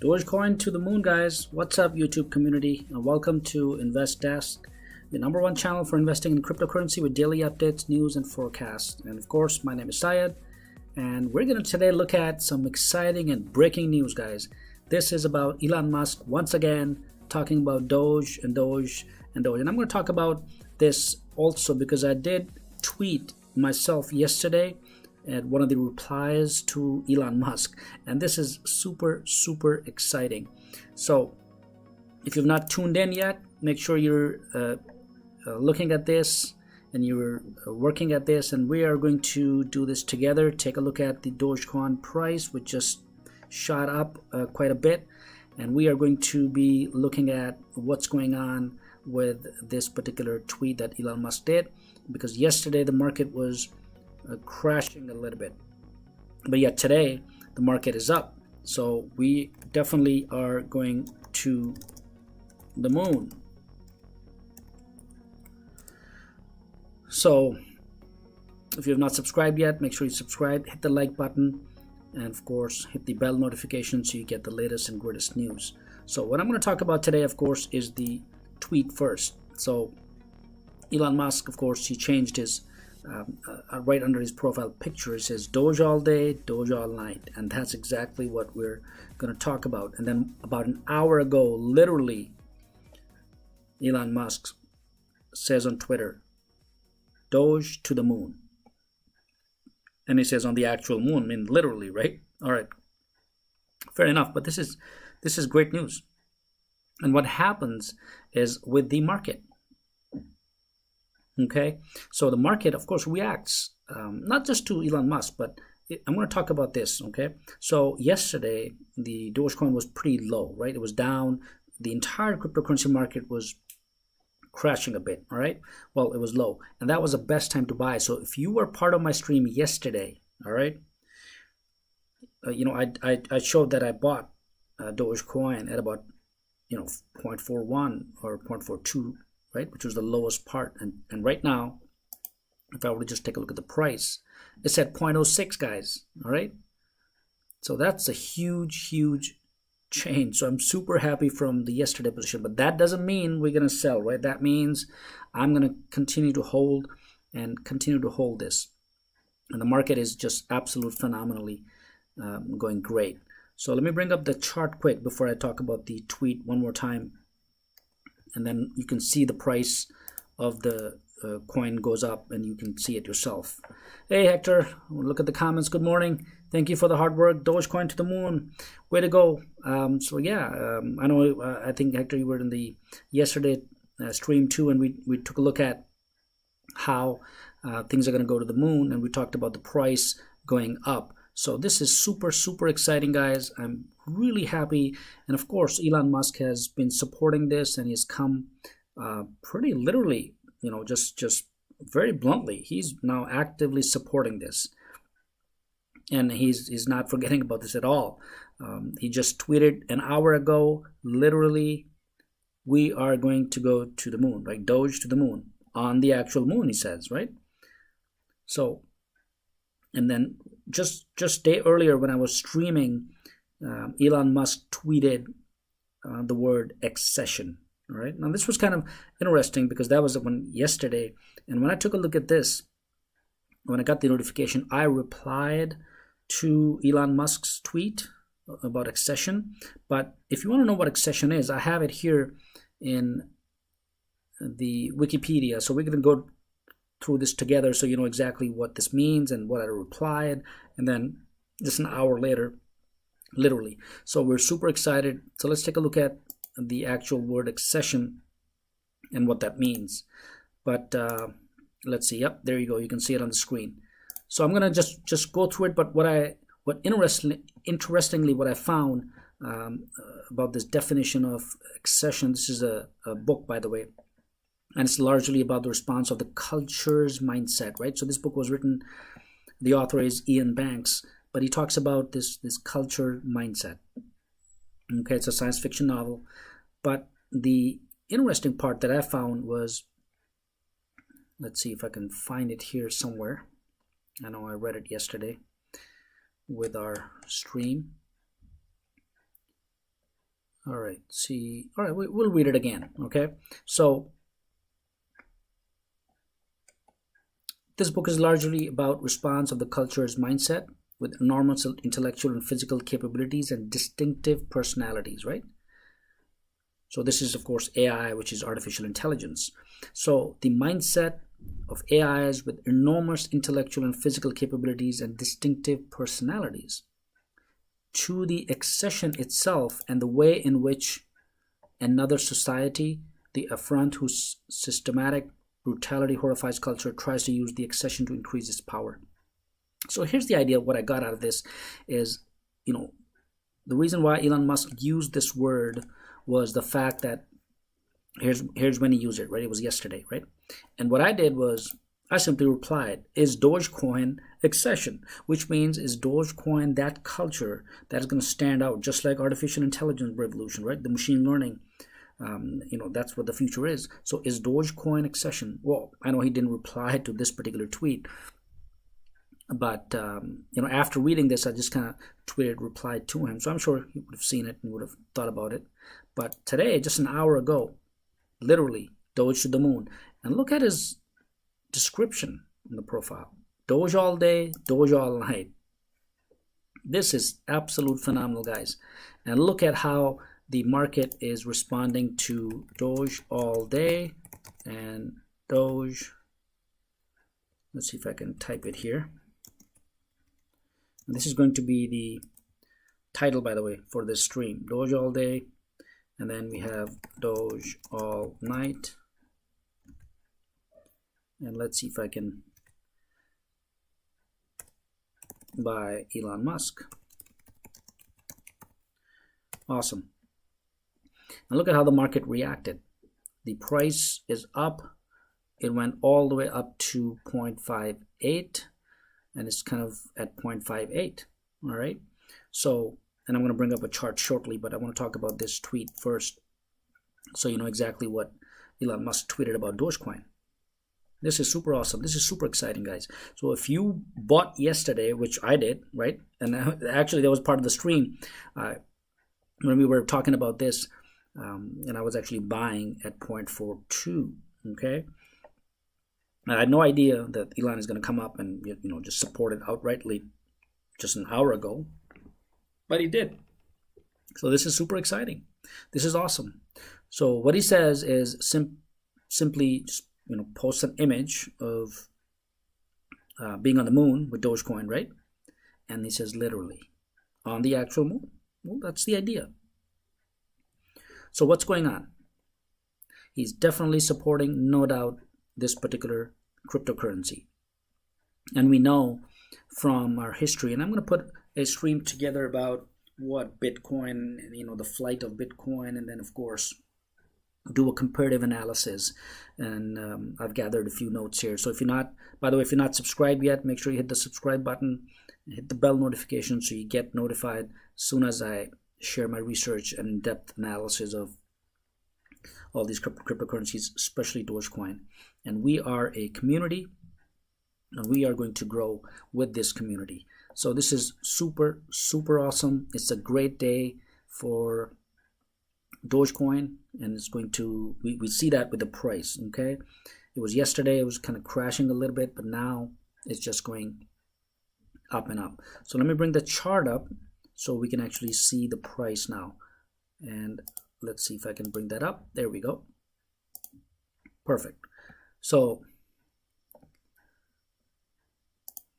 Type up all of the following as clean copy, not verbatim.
Dogecoin to the moon, guys. What's up, YouTube community? Welcome to Invest Desk, the #1 channel for investing in cryptocurrency with daily updates, news, and forecasts. And of course, my name is Syed, and we're going to today look at some exciting and breaking news, guys. This is about Elon Musk once again talking about Doge and Doge and Doge. And I'm going to talk about this also because I did tweet myself yesterday at one of the replies to Elon Musk, and this is super exciting. So if you've not tuned in yet, make sure you're looking at this and you're working at this, and we are going to do this together. Take a look at the Dogecoin price, which just shot up quite a bit, and we are going to be looking at what's going on with this particular tweet that Elon Musk did, because yesterday the market was crashing a little bit, but yet today the market is up. So we definitely are going to the moon. So if you have not subscribed yet, make sure you subscribe, hit the like button, and of course hit the bell notification so you get the latest and greatest news. So what I'm going to talk about today, of course, is the tweet first. So Elon Musk, of course, he changed his right under his profile picture. It says Doge all day, Doge all night, and that's exactly what we're going to talk about. And then about an hour ago, literally, Elon Musk says on Twitter, Doge to the moon. And he says on the actual moon, I mean literally, right? All right, fair enough, but this is great news. And what happens is with the market, okay, so the market, of course, reacts not just to Elon Musk, but I'm going to talk about this, okay? So yesterday, the Dogecoin was pretty low, right? It was down. The entire cryptocurrency market was crashing a bit, all right? Well, it was low, and that was the best time to buy. So if you were part of my stream yesterday, all right, I showed that I bought Dogecoin at about 0.41 or 0.42, right, which was the lowest part, and right now, if I were to just take a look at the price, it's at 0.06, guys. All right, so that's a huge change. So I'm super happy from the yesterday position, but that doesn't mean we're gonna sell, right? That means I'm gonna continue to hold this, and the market is just absolutely phenomenally going great. So let me bring up the chart quick before I talk about the tweet one more time, and then you can see the price of the coin goes up, and you can see it yourself. Hey Hector, look at the comments. Good morning. Thank you for the hard work. Dogecoin to the moon. Way to go. So yeah, I know. I think Hector, you were in the yesterday stream too, and we took a look at how things are going to go to the moon, and we talked about the price going up. So this is super exciting, guys. I'm really happy, and of course Elon Musk has been supporting this, and he's come pretty literally, just very bluntly, he's now actively supporting this, and he's not forgetting about this at all. He just tweeted an hour ago, literally, we are going to go to the moon, like Doge to the moon, on the actual moon, he says, right? So, and then just day earlier when I was streaming, Elon Musk tweeted the word accession. All right, now this was kind of interesting because that was the one yesterday, and when I took a look at this, when I got the notification, I replied to Elon Musk's tweet about accession. But if you want to know what accession is, I have it here in the Wikipedia, so we're going to go through this together so you know exactly what this means and what I replied, and then just an hour later, literally. So we're super excited. So let's take a look at the actual word accession and what that means. But let's see. Yep, there you go. You can see it on the screen. So I'm gonna just go through it. But interestingly, what I found about this definition of accession. This is a book, by the way, and it's largely about the response of the culture's mindset, right? So this book was written. The author is Ian Banks, but he talks about this culture mindset. Okay, it's a science fiction novel, but the interesting part that I found was, let's see if I can find it here somewhere. I know I read it yesterday with our stream. All right, see, all right, we'll read it again, okay? So this book is largely about response of the culture's mindset with enormous intellectual and physical capabilities and distinctive personalities, right? So this is, of course, AI, which is artificial intelligence. So the mindset of AIs with enormous intellectual and physical capabilities and distinctive personalities, to the accession itself and the way in which another society, the affront whose systematic brutality horrifies culture, tries to use the accession to increase its power. So here's the idea. What I got out of this is, the reason why Elon Musk used this word was the fact that here's when he used it, right? It was yesterday, right? And what I did was I simply replied, is Dogecoin accession, which means is Dogecoin that culture that is going to stand out, just like artificial intelligence revolution, right? The machine learning, that's what the future is. So is Dogecoin accession? Well, I know he didn't reply to this particular tweet, but after reading this, I just kind of replied to him. So I'm sure he would have seen it and would have thought about it. But today, just an hour ago, literally, Doge to the moon. And look at his description in the profile. Doge all day, Doge all night. This is absolute phenomenal, guys. And look at how the market is responding to Doge all day and Doge. Let's see if I can type it here. And this is going to be the title, by the way, for this stream. Doge all day. And then we have Doge all night. And let's see if I can buy Elon Musk. Awesome. And look at how the market reacted. The price is up. It went all the way up to 0.58 and it's kind of at 0.58. All right. So, and I'm going to bring up a chart shortly, but I want to talk about this tweet first so you know exactly what Elon Musk tweeted about Dogecoin. This is super awesome. This is super exciting, guys. So if you bought yesterday, which I did, right? And actually that was part of the stream when we were talking about this, and I was actually buying at 0.42, okay? I had no idea that Elon is going to come up and just support it outrightly just an hour ago, but he did. So this is super exciting. This is awesome. So what he says is simply post an image of being on the moon with Dogecoin, right? And he says literally on the actual moon. Well, that's the idea. So what's going on? He's definitely supporting, no doubt, this particular cryptocurrency. And we know from our history, and I'm going to put a stream together about what Bitcoin, the flight of Bitcoin, and then of course do a comparative analysis. And I've gathered a few notes here. So if you're not, by the way, if you're not subscribed yet, make sure you hit the subscribe button, hit the bell notification so you get notified as soon as I share my research and in-depth analysis of all these cryptocurrencies, especially Dogecoin. And we are a community, and we are going to grow with this community. So this is super, super awesome. It's a great day for Dogecoin, and it's going to, we see that with the price, okay? It was yesterday, it was kind of crashing a little bit, but now it's just going up and up. So let me bring the chart up so we can actually see the price now. And let's see if I can bring that up. There we go. Perfect. So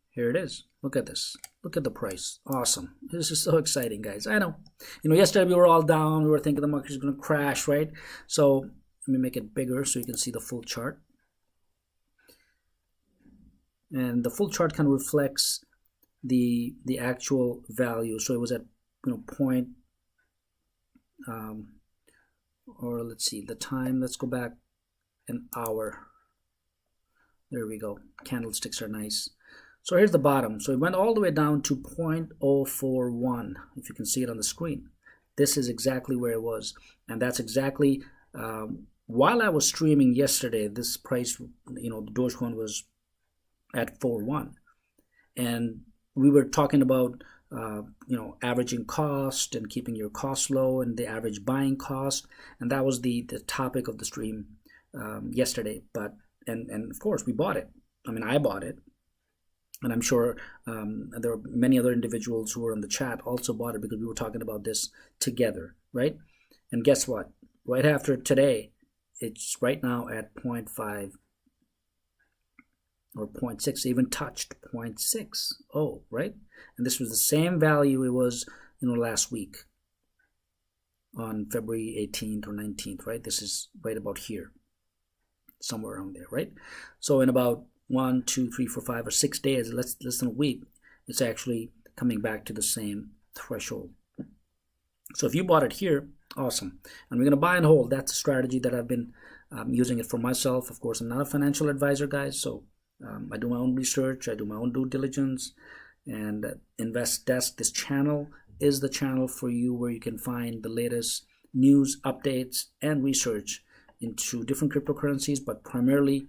here it is. Look at this. Look at the price. Awesome. This is so exciting, guys. I know. Yesterday we were all down. We were thinking the market is going to crash, right? So let me make it bigger so you can see the full chart. And the full chart kind of reflects the actual value. So it was at point, or let's see the time. Let's go back an hour. There we go. Candlesticks are nice. So here's the bottom. So it went all the way down to 0.041, if you can see it on the screen. This is exactly where it was. And that's exactly, while I was streaming yesterday, this price, the Dogecoin was at 4.1. And we were talking about averaging cost and keeping your costs low and the average buying cost. And that was the topic of the stream yesterday. But and of course we bought it. I mean, I bought it. And I'm sure there are many other individuals who were in the chat also bought it because we were talking about this together, right? And guess what? Right after today, it's right now at 0.5 or 0.6, even touched 0.60, right? And this was the same value it was, last week on February 18th or 19th, right? This is right about here, somewhere around there, right? So in about 1, 2, 3, 4, 5, or 6 days, less than a week, it's actually coming back to the same threshold. So if you bought it here, awesome. And we're going to buy and hold. That's a strategy that I've been using it for myself. Of course, I'm not a financial advisor, guys, so I do my own research, I do my own due diligence, and Invest Desk, this channel, is the channel for you where you can find the latest news, updates, and research into different cryptocurrencies, but primarily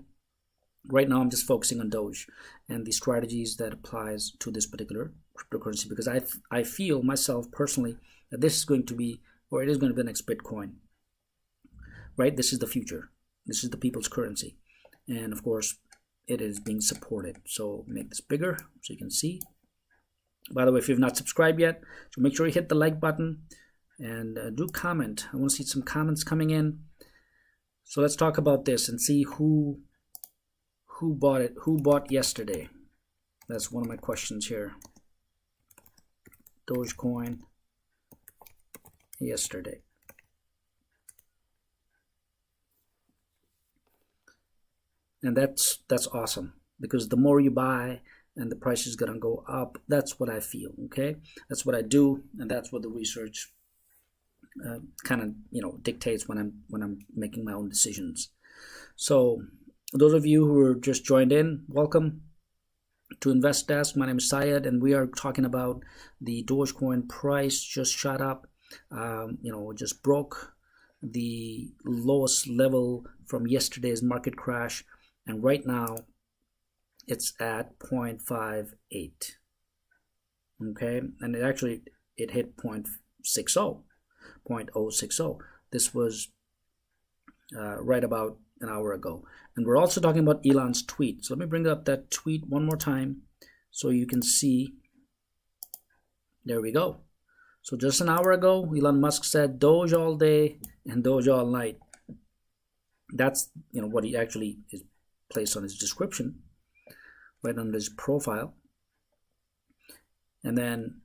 right now I'm just focusing on Doge and the strategies that applies to this particular cryptocurrency, because I feel myself personally that this is going to be, or it is going to be the next Bitcoin, right? This is the future. This is the people's currency. And of course, it is being supported. So make this bigger so you can see. By the way, if you've not subscribed yet, so make sure you hit the like button and do comment. I want to see some comments coming in. So let's talk about this and see who bought it, who bought yesterday. That's one of my questions here. Dogecoin yesterday. And that's awesome, because the more you buy and the price is going to go up. That's what I feel, okay? That's what I do, and that's what the research kind of dictates when I'm making my own decisions. So those of you who are just joined in, welcome to Invest Desk. My name is Syed, and we are talking about the Dogecoin price just shot up. Just broke the lowest level from yesterday's market crash, and right now it's at 0.58. Okay, and it hit 0.060. This was right about an hour ago. And we're also talking about Elon's tweet. So let me bring up that tweet one more time so you can see. There we go. So just an hour ago, Elon Musk said Doge all day and Doge all night. That's what he actually is placed on his description, right under his profile. And then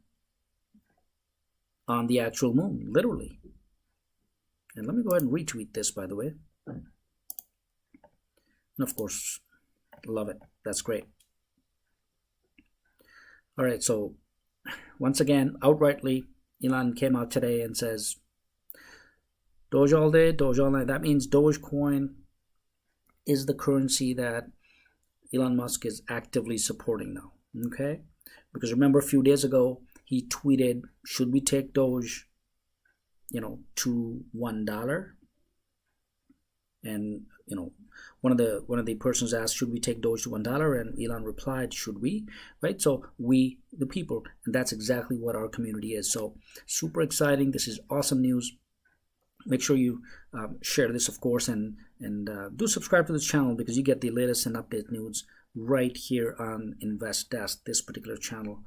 on the actual moon, literally. And let me go ahead and retweet this, by the way. And of course, love it. That's great. All right, so once again, outrightly, Elon came out today and says, Doge all day, Doge all night. That means Dogecoin is the currency that Elon Musk is actively supporting now, okay? Because remember, a few days ago, he tweeted, should we take Doge, to $1? And, one of the persons asked, should we take Doge to $1? And Elon replied, should we? Right? So we, the people, and that's exactly what our community is. So super exciting. This is awesome news. Make sure you share this, of course, and do subscribe to this channel, because you get the latest and update news right here on Invest Desk, this particular channel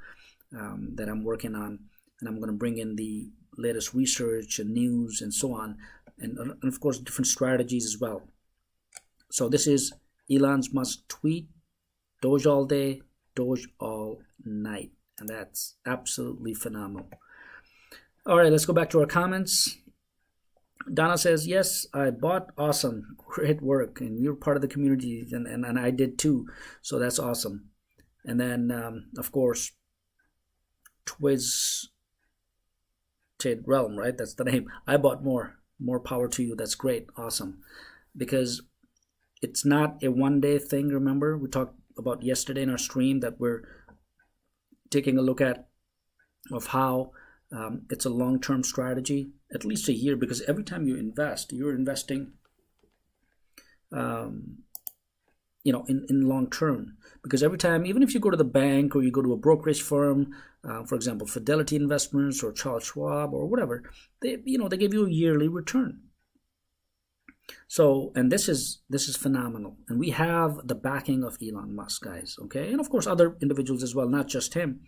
that I'm working on. And I'm going to bring in the latest research and news and so on, and of course different strategies as well. So this is Elon Musk's tweet: Doge all day, Doge all night, and that's absolutely phenomenal. All right, let's go back to our comments. Donna says, yes, I bought. Awesome, great work, and you're part of the community, and I did too, so that's awesome. And then of course, Twisted Realm, right? That's the name. I bought more power to you. That's great. Awesome. Because it's not a one-day thing. Remember, we talked about yesterday in our stream that we're taking a look at of how it's a long-term strategy, at least a year, because every time you invest, you're investing in long term. Because every time, even if you go to the bank or you go to a brokerage firm, for example, Fidelity Investments or Charles Schwab or whatever, they give you a yearly return. So, and this is phenomenal, and we have the backing of Elon Musk, guys. Okay, and of course other individuals as well, not just him,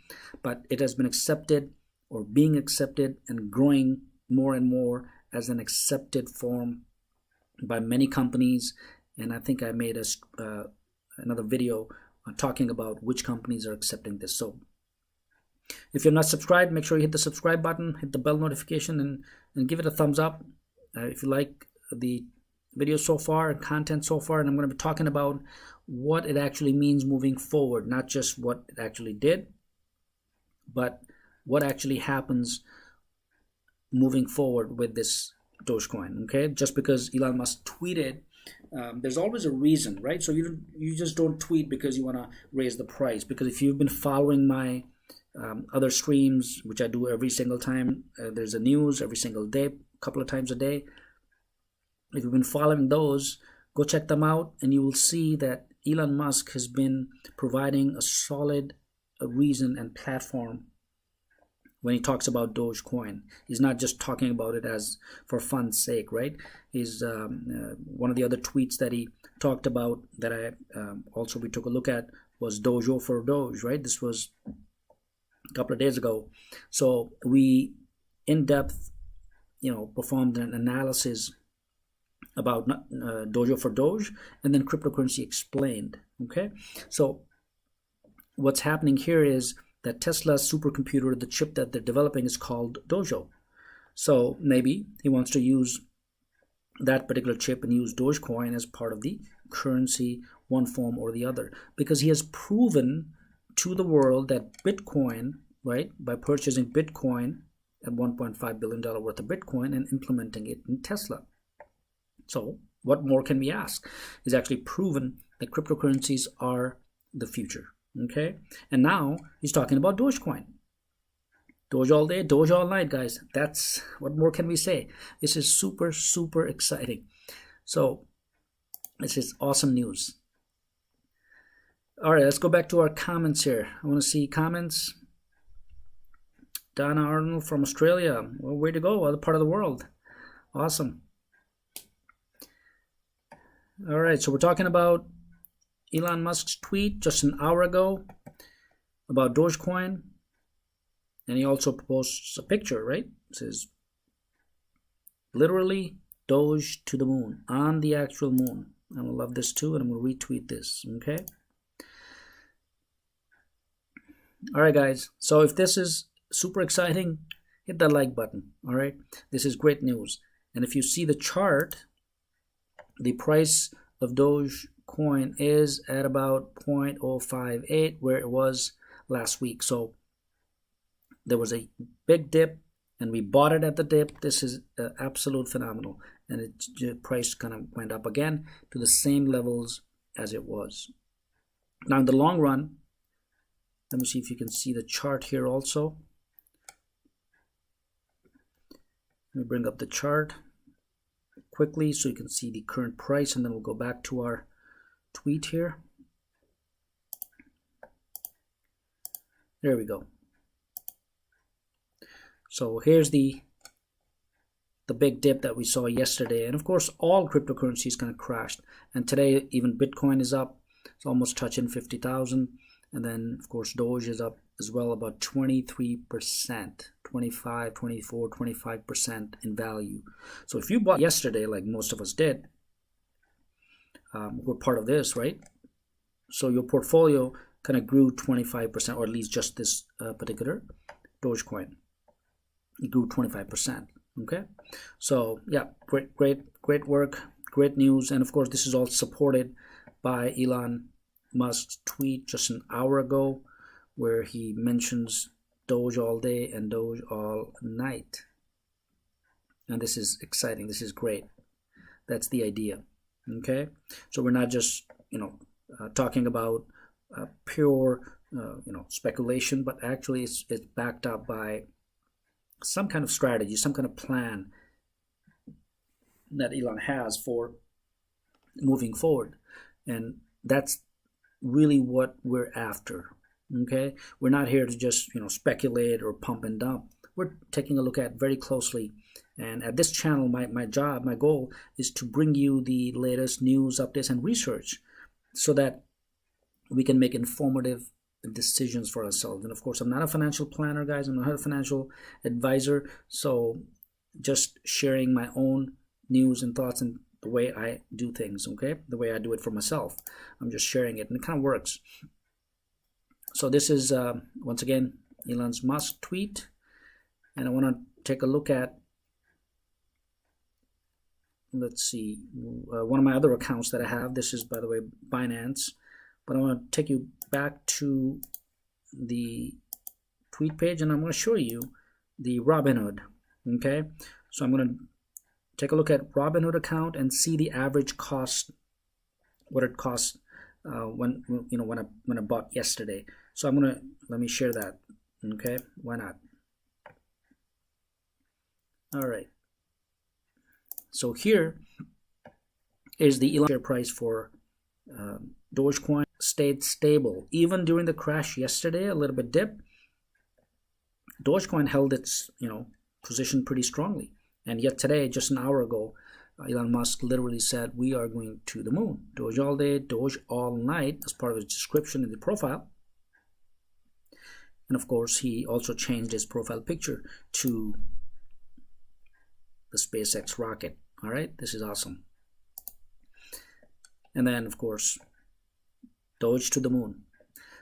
but it has been accepted or being accepted and growing more and more as an accepted form by many companies. And I think I made another video talking about which companies are accepting this. So if you're not subscribed, make sure you hit the subscribe button, hit the bell notification, and give it a thumbs up if you like the video so far and content so far. And I'm going to be talking about what it actually means moving forward, not just what it actually did, but what actually happens moving forward with this Dogecoin. Okay, just because Elon Musk tweeted, there's always a reason, right? So you just don't tweet because you want to raise the price. Because if you've been following my other streams, which I do every single time there's a news, every single day, a couple of times a day, if you've been following those, go check them out, and you will see that Elon Musk has been providing a solid reason and platform when he talks about Dogecoin. He's not just talking about it as for fun's sake, right? He's one of the other tweets that he talked about that I also we took a look at was Dojo for Doge, right? This was a couple of days ago. So we in depth, performed an analysis about Dojo for Doge, and then cryptocurrency explained. Okay, so what's happening here is that Tesla's supercomputer, the chip that they're developing, is called Dojo. So maybe he wants to use that particular chip and use Dogecoin as part of the currency, one form or the other, because he has proven to the world that Bitcoin, right, by purchasing Bitcoin at $1.5 billion worth of Bitcoin and implementing it in Tesla. So what more can we ask? He's actually proven that cryptocurrencies are the future. Okay, and now he's talking about Dogecoin. Doge all day, Doge all night, guys. That's what more can we say? This is super, super exciting. So this is awesome news. All right, let's go back to our comments here. I want to see comments. Donna Arnold from Australia. Well, way to go, other part of the world. Awesome. All right, so we're talking about Elon Musk's tweet just an hour ago about Dogecoin, and he also posts a picture, right? It says, literally, Doge to the moon, on the actual moon. I will love this too, and I'm going to retweet this, okay? All right, guys, so if this is super exciting, hit that like button, all right? This is great news. And if you see the chart, the price of Dogecoin is at about 0.058 where it was last week. So there was a big dip and we bought it at the dip. This is absolute phenomenal. And the price kind of went up again to the same levels as it was. Now in the long run, let me see if you can see the chart here also. Let me bring up the chart quickly so you can see the current price, and then we'll go back to our tweet here. There we go. So here's the big dip that we saw yesterday, and of course all cryptocurrencies kind of crashed, and today even Bitcoin is up. It's almost touching 50,000, and then of course Doge is up as well, about 23%, 25, 24, 25% in value. So if you bought yesterday, like most of us did, we're part of this, right? So your portfolio kind of grew 25%, or at least just this particular Dogecoin. It grew 25%, okay? So yeah, great work, great news. And of course, this is all supported by Elon Musk's tweet just an hour ago, where he mentions Doge all day and Doge all night. And this is exciting. This is great. That's the idea. Okay? So we're not just, talking about pure, speculation, but actually it's backed up by some kind of strategy, some kind of plan that Elon has for moving forward. And that's really what we're after. Okay, we're not here to just speculate or pump and dump. We're taking a look at very closely. And at this channel, my goal is to bring you the latest news, updates, and research so that we can make informative decisions for ourselves. And of course, I'm not a financial planner, guys. I'm not a financial advisor. So just sharing my own news and thoughts and the way I do things, okay? The way I do it for myself. I'm just sharing it, and it kind of works. So this is, once again, Elon Musk tweet. And I want to take a look at, let's see, one of my other accounts that I have. This is, by the way, Binance. But I want to take you back to the tweet page, and I'm going to show you the Robinhood. Okay, so I'm going to take a look at Robinhood account and see the average cost, what it costs when I bought yesterday. So let me share that. Okay, why not? All right. So here is the Elon share price for Dogecoin. Stayed stable even during the crash yesterday, a little bit dip. Dogecoin held its position pretty strongly, and yet today, just an hour ago, Elon Musk literally said we are going to the moon. Doge all day, Doge all night, as part of his description in the profile. And of course, he also changed his profile picture to the SpaceX rocket. All right, this is awesome. And then, of course, Doge to the moon.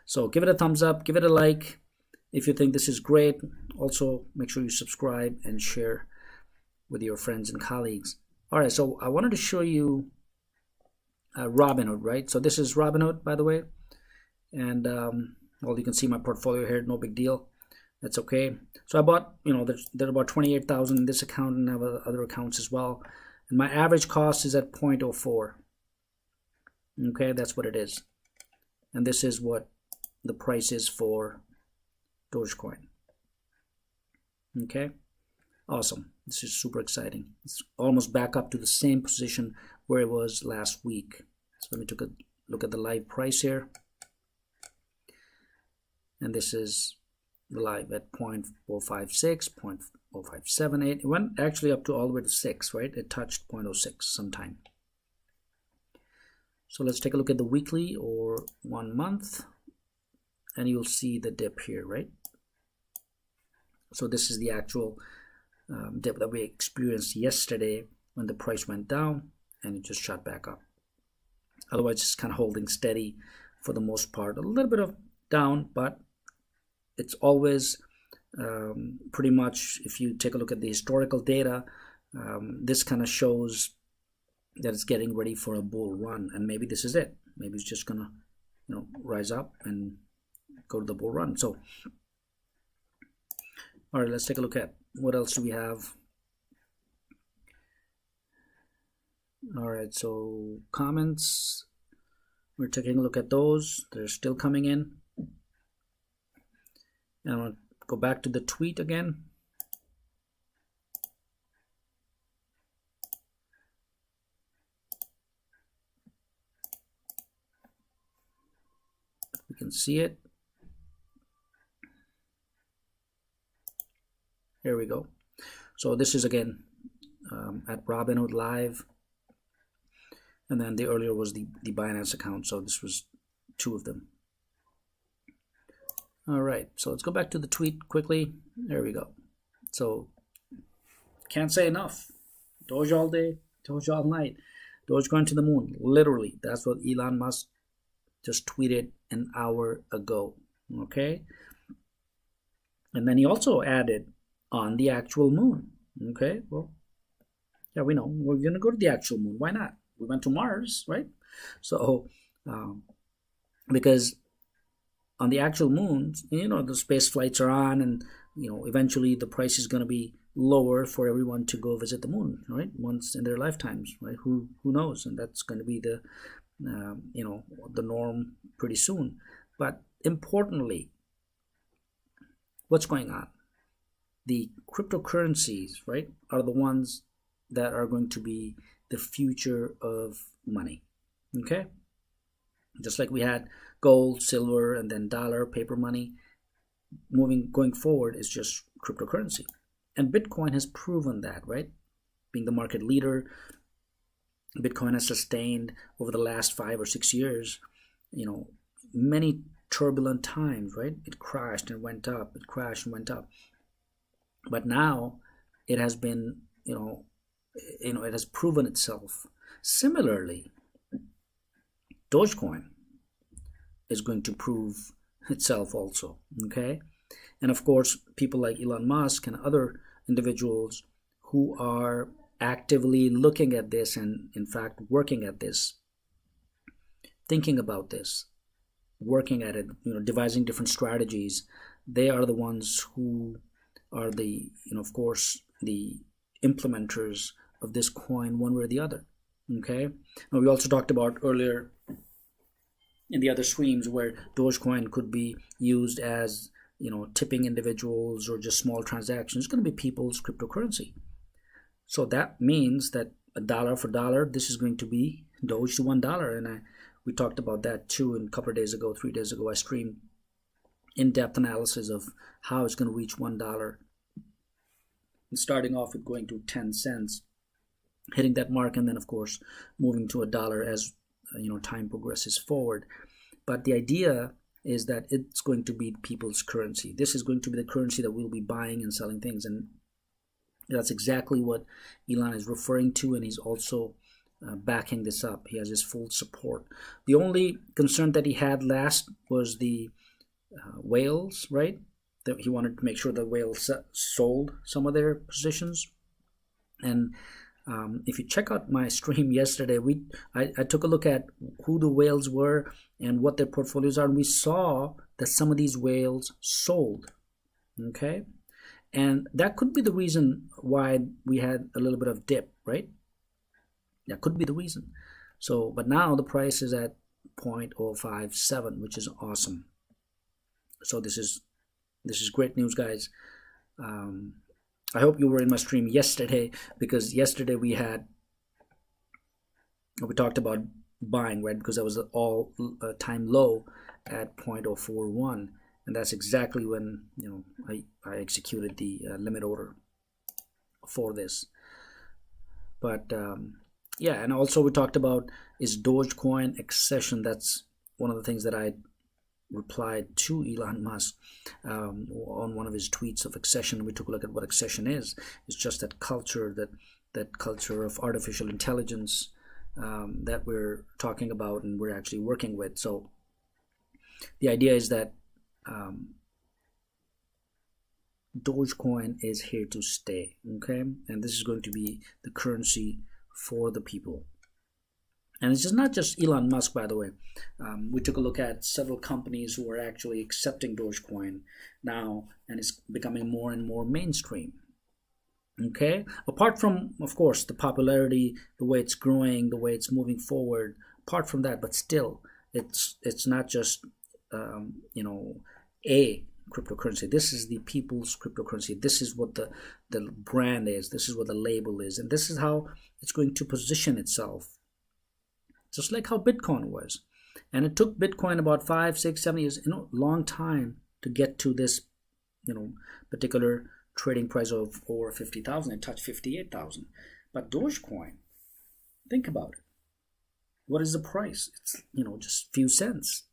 So give it a thumbs up, give it a like if you think this is great. Also, make sure you subscribe and share with your friends and colleagues. All right, so I wanted to show you Robinhood, right? So this is Robinhood, by the way. And, well, you can see my portfolio here, no big deal. That's okay. So I bought, there's about 28,000 in this account, and I have other accounts as well. And my average cost is at 0.04. Okay, that's what it is. And this is what the price is for Dogecoin. Okay, awesome. This is super exciting. It's almost back up to the same position where it was last week. So let me take a look at the live price here. And this is the live at 0.056, 0.0578. It went actually up to all the way to 6, right? It touched 0.06 sometime. So let's take a look at the weekly or 1 month, and you'll see the dip here, right? So this is the actual dip that we experienced yesterday when the price went down, and it just shot back up. Otherwise, it's kind of holding steady for the most part. A little bit of down, but it's always pretty much, if you take a look at the historical data, this kind of shows that it's getting ready for a bull run, and maybe this is it. Maybe it's just gonna rise up and go to the bull run. So all right, let's take a look at what else do we have. All right, so comments, we're taking a look at those. They're still coming in. And I'm gonna go back to the tweet again. We can see it. Here we go. So this is again at Robinhood Live, and then the earlier was the Binance account. So this was 2 of them. All right, so let's go back to the tweet quickly. There we go. So can't say enough. Doge all day, Doge all night. Doge going to the moon. Literally, that's what Elon Musk just tweeted an hour ago. Okay, and then he also added on the actual moon. Okay, well, yeah, we know we're gonna go to the actual moon. Why not? We went to Mars, right? So because on the actual moon, the space flights are on, and eventually the price is going to be lower for everyone to go visit the moon, right? Once in their lifetimes, right? Who knows? And that's going to be the the norm pretty soon. But importantly, what's going on? The cryptocurrencies, right, are the ones that are going to be the future of money. Okay? Just like we had gold, silver, and then dollar, paper money, going forward is just cryptocurrency. And Bitcoin has proven that, right? Being the market leader, Bitcoin has sustained over the last 5 or 6 years, many turbulent times, right? It crashed and went up, it crashed and went up. But now it has been, it has proven itself. Similarly, Dogecoin is going to prove itself also, okay? And of course, people like Elon Musk and other individuals who are actively looking at this and in fact working at this, thinking about this, working at it, devising different strategies, they are the ones who are the, of course, the implementers of this coin one way or the other, okay? Now, we also talked about earlier in the other streams where Dogecoin could be used as, tipping individuals or just small transactions. It's going to be people's cryptocurrency. So that means that a dollar for dollar, this is going to be Doge to $1. And we talked about that too. And a couple of days ago, 3 days ago, I streamed in-depth analysis of how it's going to reach $1. And starting off with going to 10 cents, hitting that mark, and then of course moving to $1 as time progresses forward. But the idea is that it's going to be people's currency. This is going to be the currency that we'll be buying and selling things, and that's exactly what Elon is referring to, and he's also backing this up. He has his full support. The only concern that he had last was the whales, right? That he wanted to make sure the whales sold some of their positions. And if you check out my stream yesterday, I took a look at who the whales were and what their portfolios are, and we saw that some of these whales sold, okay? And that could be the reason why we had a little bit of dip, right? That could be the reason. So, but now the price is at 0.057, which is awesome. So this is great news, guys. I hope you were in my stream yesterday, because yesterday we talked about buying, right? Because that was an all-time low at 0.041, and that's exactly when I executed the limit order for this. But yeah, and also we talked about, is Dogecoin accession? That's one of the things that I replied to Elon Musk on one of his tweets of accession. We took a look at what accession is. It's just that culture, that culture of artificial intelligence that we're talking about and we're actually working with. So the idea is that Dogecoin is here to stay, okay? And this is going to be the currency for the people. And it's not just Elon Musk, by the way. We took a look at several companies who are actually accepting Dogecoin now, and it's becoming more and more mainstream. Okay? Apart from, of course, the popularity, the way it's growing, the way it's moving forward, apart from that, but still, it's not just, a cryptocurrency. This is the people's cryptocurrency. This is what the brand is. This is what the label is. And this is how it's going to position itself. Just like how Bitcoin was. And it took Bitcoin about 5, 6, 7 years, long time to get to this, particular trading price of over 50,000. It touched 58,000. But Dogecoin, think about it. What is the price? It's, just few cents.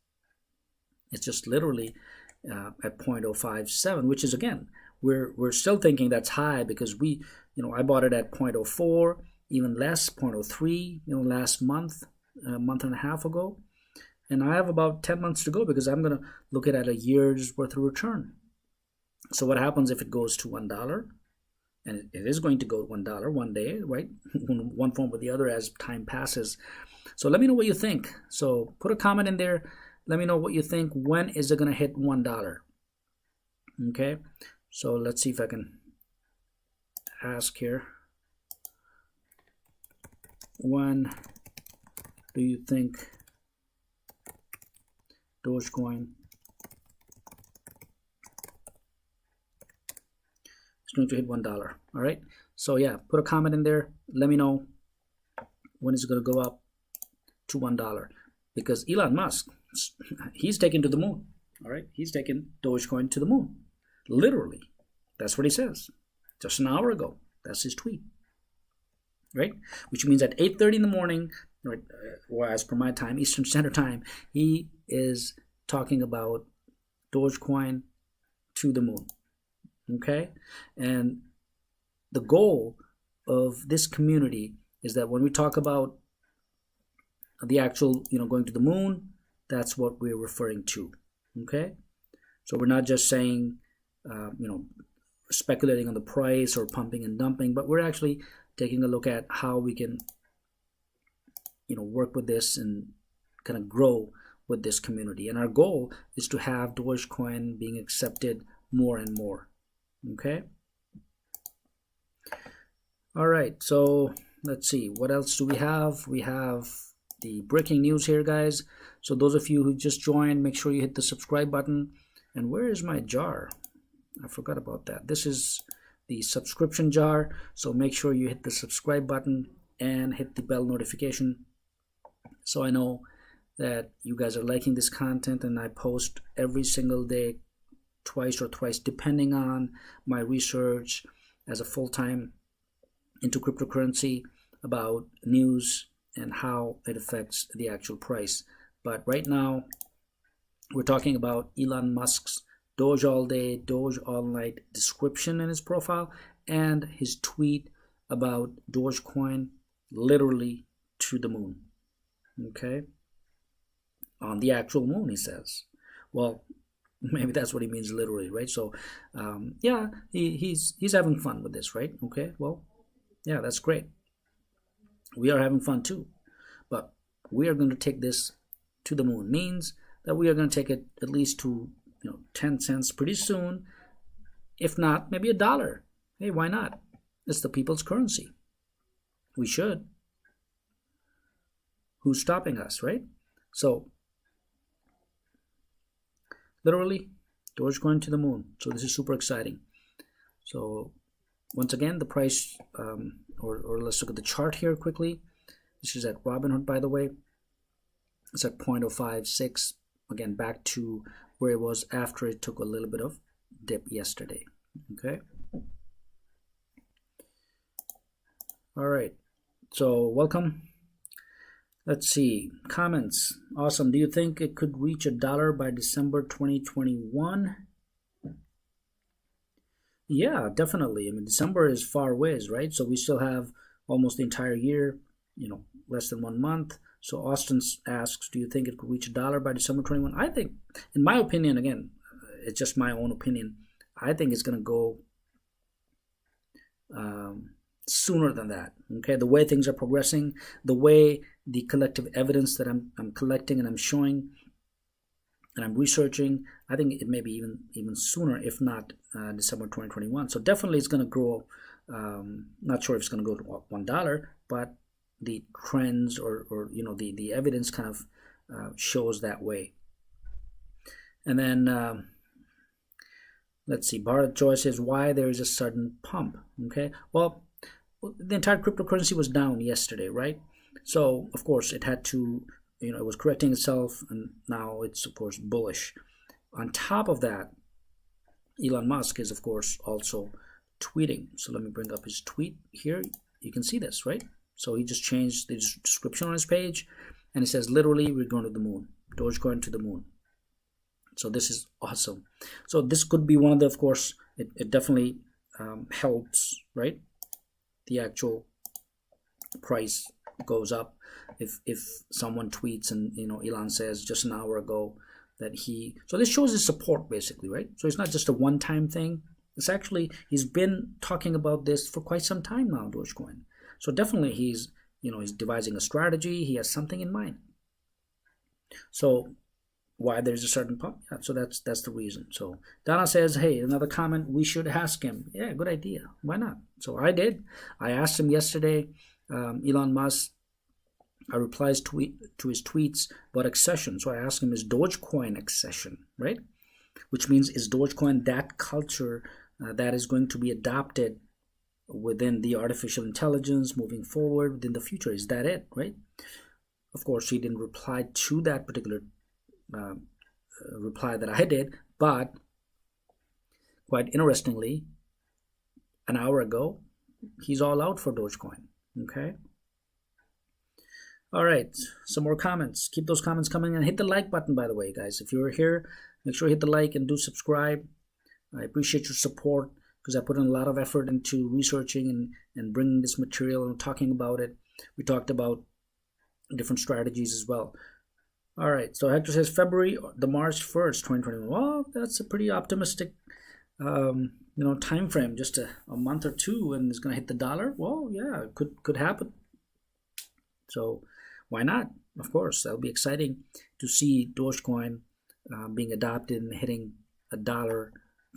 It's just literally at 0.057, which is, again, we're still thinking that's high because I bought it at 0.04, even less, 0.03, last month, a month and a half ago. And I have about 10 months to go because I'm going to look at a year's worth of return. So what happens if it goes to $1? And it is going to go $1 one day, right? One form or the other as time passes. So let me know what you think. So put a comment in there. Let me know what you think. When is it going to hit $1? Okay. So let's see if I can ask here. When do you think Dogecoin is going to hit $1? All right. So yeah, put a comment in there. Let me know when it's going to go up to $1. because Elon Musk, he's taken to the moon. All right, he's taken Dogecoin to the moon, literally. That's what he says. Just an hour ago, that's his tweet, right? Which means at 8:30 in the morning, right, or as per my time, Eastern Standard Time, he is talking about Dogecoin to the moon. Okay, and the goal of this community is that when we talk about the actual, going to the moon, that's what we're referring to. Okay, so we're not just saying, speculating on the price or pumping and dumping, but we're actually taking a look at how we can, work with this and kind of grow with this community. And our goal is to have Dogecoin being accepted more and more. Okay. All right. So let's see. What else do we have? We have the breaking news here, guys. So those of you who just joined, make sure you hit the subscribe button. And where is my jar? I forgot about that. This is the subscription jar. So make sure you hit the subscribe button and hit the bell notification, so I know that you guys are liking this content, and I post every single day, twice or thrice, depending on my research as a full-time into cryptocurrency, about news and how it affects the actual price. But right now, we're talking about Elon Musk's Doge all day, Doge all night description in his profile, and his tweet about Dogecoin literally to the moon. Okay, on the actual moon, he says. Well, maybe that's what he means literally, right? So yeah, he's having fun with this, right? Okay, well, yeah, that's great. We are having fun too, but we are going to take this to the moon. Means that we are going to take it at least to 10 cents pretty soon, if not maybe $1. Hey, why not? It's the people's currency. We should. Who's stopping us, right? So literally, Dogecoin to the moon. So this is super exciting. So once again, the price, or let's look at the chart here quickly. This is at Robinhood, by the way. It's at 0.056. Again, back to where it was after it took a little bit of dip yesterday. Okay. All right. So welcome. Let's see. Comments. Awesome. Do you think it could reach $1 by December 2021? Yeah, definitely. I mean, December is far ways, right? So we still have almost the entire year, less than 1 month. So Austin asks, do you think it could reach $1 by December 21? I think, in my opinion, again, it's just my own opinion, I think it's going to go sooner than that. Okay, the way things are progressing, the way the collective evidence that I'm collecting and I'm showing and I'm researching, I think it may be even sooner, if not December 2021. So definitely it's going to grow. Not sure if it's going to go to $1, but the trends or the evidence kind of shows that way. And then let's see, Bharat Joy says, why there is a sudden pump. Okay, well, the entire cryptocurrency was down yesterday, right? So of course it had to, it was correcting itself, and now it's of course bullish. On top of that, Elon Musk is of course also tweeting. So let me bring up his tweet here. You can see this, right? So he just changed the description on his page, and it says literally, we're going to the moon, Dogecoin to the moon. So this is awesome. So this could be one of the, of course, it definitely helps, right? The actual price goes up if someone tweets and Elon says just an hour ago that so this shows his support basically, right? So it's not just a one-time thing. It's actually, he's been talking about this for quite some time now, Dogecoin. So definitely he's devising a strategy. He has something in mind. So why there's a certain pump? Yeah, so that's the reason. So Donna says, hey, another comment, we should ask him. Yeah, good idea. Why not? So I did. I asked him yesterday, Elon Musk, I replies to his tweets about accession. So I asked him, is Dogecoin accession, right? Which means, is Dogecoin that culture that is going to be adopted within the artificial intelligence moving forward within the future? Is that it, right? Of course, he didn't reply to that particular reply that I did, but quite interestingly, an hour ago, he's all out for Dogecoin. Okay. All right, some more comments. Keep those comments coming, and hit the like button, by the way, guys. If you're here, make sure you hit the like and do subscribe. I appreciate your support because I put in a lot of effort into researching and bringing this material and talking about it. We talked about different strategies as well. All right, so Hector says February, the March 1st, 2021. Well, that's a pretty optimistic time frame, just a month or two, and it's going to hit the dollar. Well, yeah, it could happen. So why not? Of course, that'll be exciting to see Dogecoin being adopted and hitting $1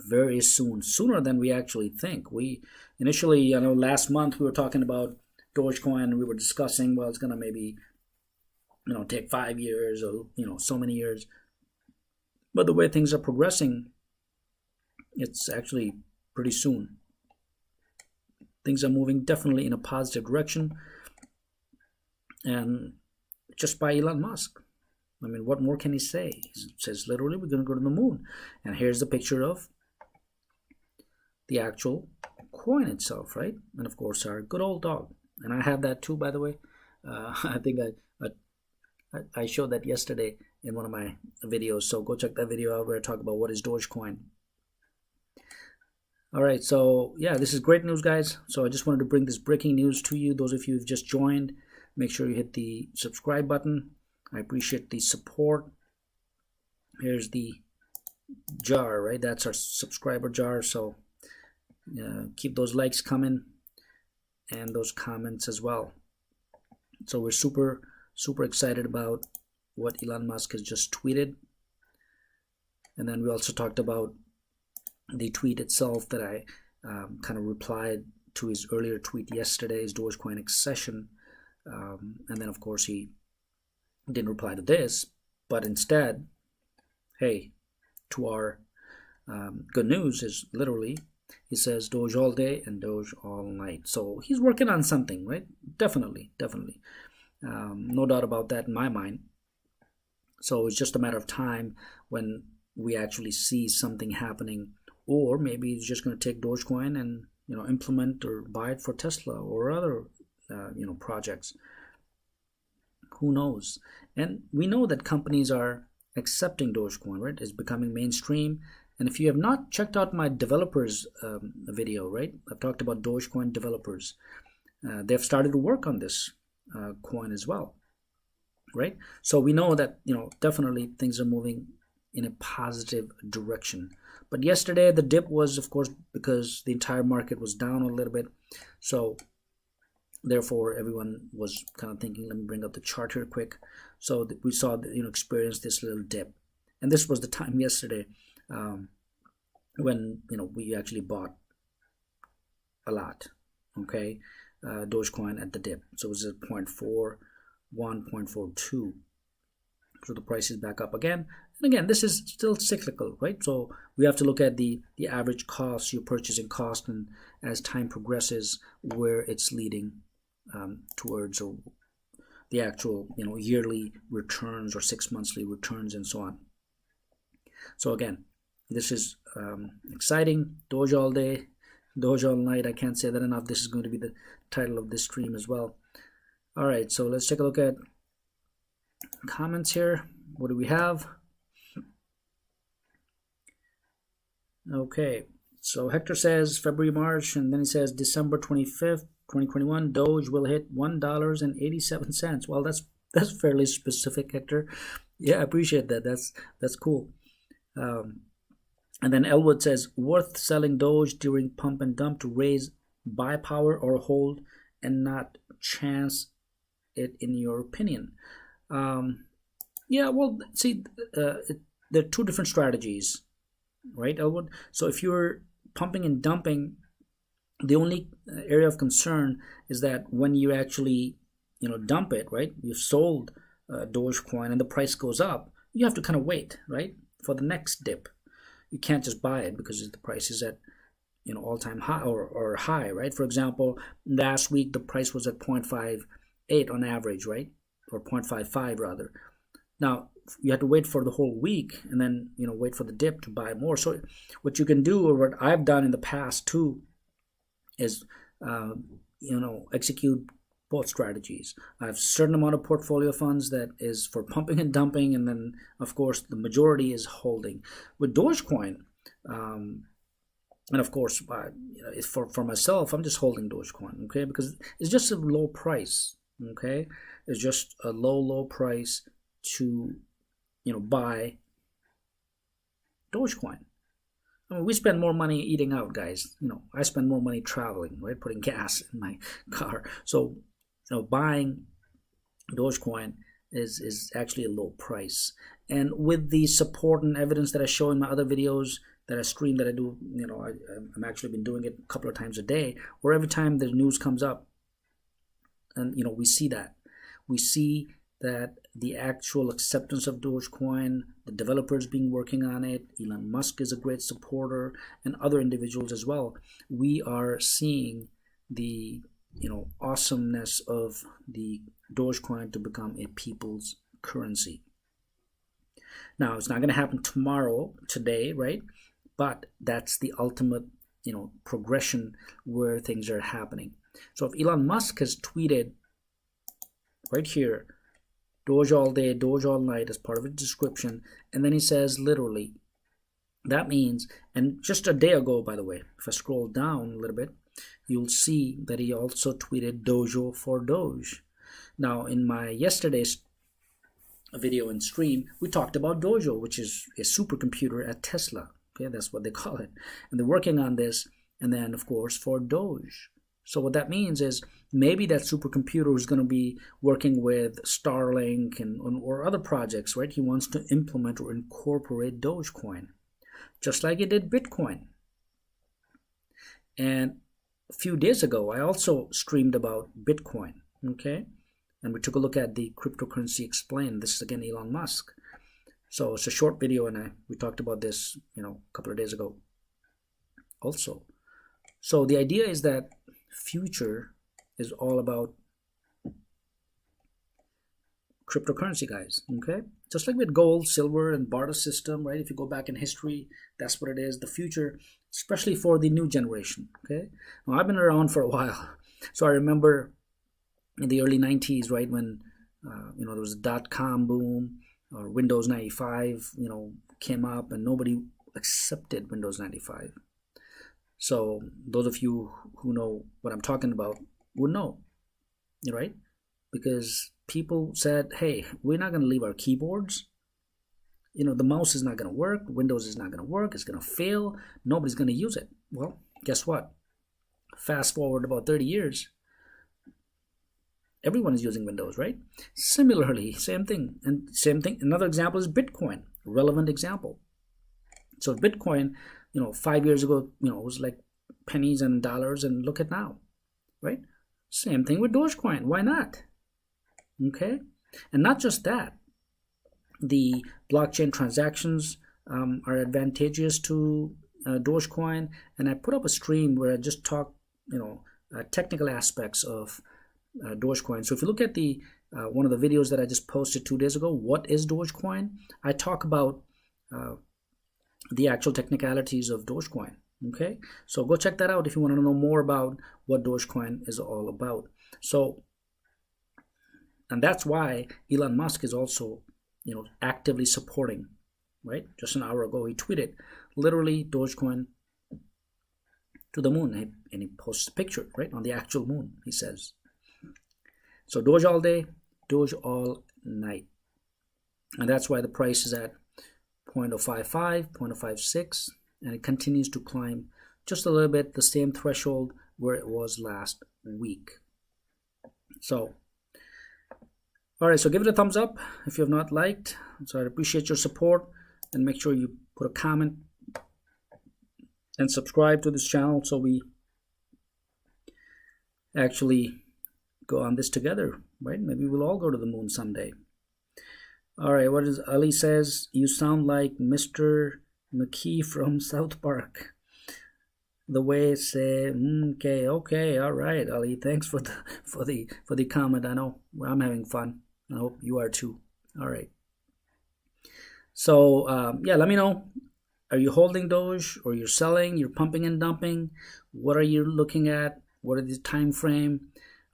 very soon, sooner than we actually think. We initially, last month we were talking about Dogecoin and we were discussing, well, it's going to maybe, take 5 years or, so many years. But the way things are progressing, it's actually pretty soon. Things are moving definitely in a positive direction. And just by Elon Musk. I mean, what more can he say? He says, literally, we're going to go to the moon. And here's the picture of the actual coin itself, right? And of course, our good old dog. And I have that too, by the way. I think I showed that yesterday in one of my videos. So go check that video out where I talk about what is Dogecoin. All right, so yeah, this is great news, guys. So I just wanted to bring this breaking news to you. Those of you who've just joined, make sure you hit the subscribe button. I appreciate the support. Here's the jar, right? That's our subscriber jar. So keep those likes coming and those comments as well. So we're super excited about what Elon Musk has just tweeted. And then we also talked about the tweet itself that I kind of replied to his earlier tweet yesterday, his Dogecoin accession. And then, of course, he didn't reply to this, but instead, hey, to our good news is literally, he says Doge all day and Doge all night. So he's working on something, right? Definitely. No doubt about that in my mind. So it's just a matter of time when we actually see something happening, or maybe he's just going to take Dogecoin and implement or buy it for Tesla or other projects. Who knows? And we know that companies are accepting Dogecoin, right? It's becoming mainstream. And if you have not checked out my developers video, right? I've talked about Dogecoin developers. They've started to work on this coin as well, right? So we know that, definitely things are moving in a positive direction. But yesterday the dip was, of course, because the entire market was down a little bit. So therefore everyone was kind of thinking, let me bring up the chart here quick. So we saw, experience this little dip. And this was the time yesterday when, we actually bought a lot, okay, Dogecoin at the dip. So it was at 0.41, 0.42. So the price is back up again. And again, this is still cyclical, right? So we have to look at the average cost, your purchasing cost, and as time progresses, where it's leading towards the actual, yearly returns or 6 monthly returns and so on. So again, this is exciting. Doge all day, Doge all night. I can't say that enough. This is going to be the title of this stream as well. All right, so let's take a look at comments here. What do we have? Okay, so Hector says February, March, and then he says December 25th, 2021, Doge will hit $1.87. Well, that's fairly specific, Hector. Yeah, I appreciate that. That's cool. And then Elwood says, worth selling Doge during pump and dump to raise buy power or hold and not chance it, in your opinion? Yeah, well, see, there are two different strategies, right, Elwood? So if you're pumping and dumping, the only area of concern is that when you actually, dump it, right, you've sold Dogecoin and the price goes up, you have to kind of wait, right, for the next dip. You can't just buy it because the price is at, all-time high or high, right? For example, last week the price was at 0.58 on average, right? or 0.55 rather. Now you have to wait for the whole week and then wait for the dip to buy more. So what you can do, or what I've done in the past too, is execute both strategies. I have a certain amount of portfolio funds that is for pumping and dumping, and then of course the majority is holding. With Dogecoin, and of course for myself, I'm just holding Dogecoin, okay, because it's just a low price, okay. It's just a low price to buy Dogecoin. I mean, we spend more money eating out, guys. I spend more money traveling, right? Putting gas in my car. So, buying Dogecoin is actually a low price. And with the support and evidence that I show in my other videos that I stream, that I do, I'm actually been doing it a couple of times a day, where every time the news comes up, and we see that. We see that the actual acceptance of Dogecoin, the developers being working on it, Elon Musk is a great supporter, and other individuals as well. We are seeing the awesomeness of the Dogecoin to become a people's currency. Now, it's not going to happen today, right? But that's the ultimate progression where things are happening. So if Elon Musk has tweeted right here, Doge all day, Doge all night, as part of a description, and then he says literally, that means, and just a day ago, by the way, if I scroll down a little bit, you'll see that he also tweeted Dojo for Doge. Now, in my yesterday's video and stream, we talked about Dojo, which is a supercomputer at Tesla. Okay, that's what they call it. And they're working on this, and then, of course, for Doge. So what that means is maybe that supercomputer is going to be working with Starlink or other projects, right? He wants to implement or incorporate Dogecoin, just like he did Bitcoin. And a few days ago, I also streamed about Bitcoin, okay? And we took a look at the cryptocurrency explained. This is again Elon Musk. So it's a short video, and we talked about this, a couple of days ago also. So the idea is that future is all about cryptocurrency, guys, okay? Just like with gold, silver, and barter system, right? If you go back in history, that's what it is. The future, especially for the new generation, okay? Now, I've been around for a while. So I remember in the early 90s, right, when, there was a dot-com boom, or Windows 95, came up, and nobody accepted Windows 95. So those of you who know what I'm talking about would know, right? Because people said, hey, we're not going to leave our keyboards. The mouse is not going to work. Windows is not going to work. It's going to fail. Nobody's going to use it. Well, guess what? Fast forward about 30 years. Everyone is using Windows, right? Similarly, same thing. And same thing. Another example is Bitcoin. Relevant example. So Bitcoin, 5 years ago, it was like pennies and dollars, and look at now, right? Same thing with Dogecoin. Why not? Okay. And not just that, the blockchain transactions are advantageous to Dogecoin. And I put up a stream where I just talk, technical aspects of Dogecoin. So if you look at the one of the videos that I just posted 2 days ago, what is Dogecoin? I talk about the actual technicalities of Dogecoin. Okay, so go check that out if you want to know more about what Dogecoin is all about. So, and that's why Elon Musk is also, actively supporting, right? Just an hour ago, he tweeted, literally, Dogecoin to the moon, and he posts a picture, right, on the actual moon, he says. So Doge all day, Doge all night. And that's why the price is at 0.055, 0.056, and it continues to climb just a little bit, the same threshold where it was last week. So, all right, so give it a thumbs up if you have not liked. So I'd appreciate your support, and make sure you put a comment and subscribe to this channel so we actually go on this together, right? Maybe we'll all go to the moon someday. All right, what is Ali says? You sound like Mr. McKee from South Park. The way it say, okay, all right, Ali. Thanks for the comment. I know I'm having fun. I hope you are too. All right. So yeah, let me know. Are you holding Doge, or you're selling? You're pumping and dumping? What are you looking at? What is the time frame?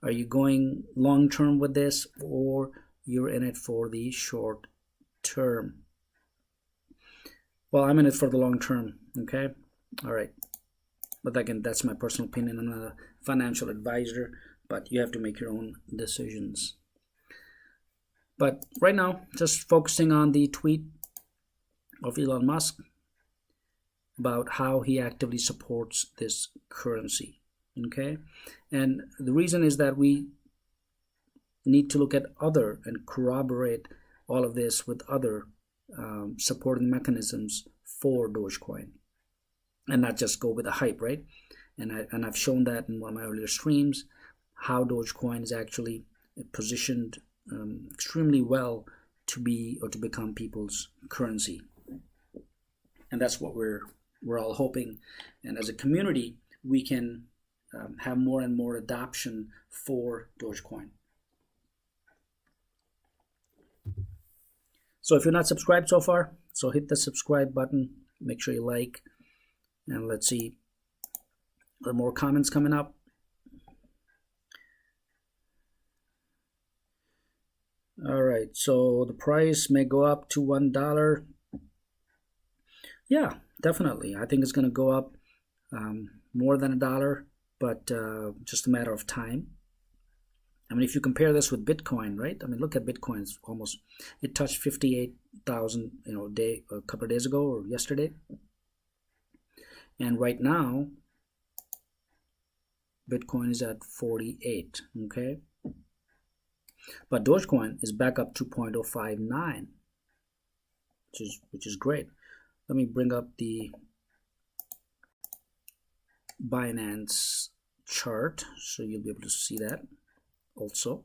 Are you going long term with this, or you're in it for the short term? Well, I'm in it for the long term. Okay. All right. But again, that's my personal opinion. I'm not a financial advisor, but you have to make your own decisions. But right now, just focusing on the tweet of Elon Musk about how he actively supports this currency. Okay. And the reason is that we need to look at other and corroborate all of this with other supporting mechanisms for Dogecoin, and not just go with the hype, right? And I've shown that in one of my earlier streams, how Dogecoin is actually positioned extremely well to be or to become people's currency, and that's what we're all hoping. And as a community, we can have more and more adoption for Dogecoin. So if you're not subscribed so far, so hit the subscribe button, make sure you like, and let's see, are there more comments coming up? All right, so the price may go up to $1. Yeah, definitely. I think it's going to go up more than $1, but just a matter of time. I mean, if you compare this with Bitcoin, right? I mean, look at Bitcoin. It's almost, it touched 58,000, a couple of days ago or yesterday. And right now, Bitcoin is at 48, okay? But Dogecoin is back up to 0.059, which is great. Let me bring up the Binance chart so you'll be able to see that also.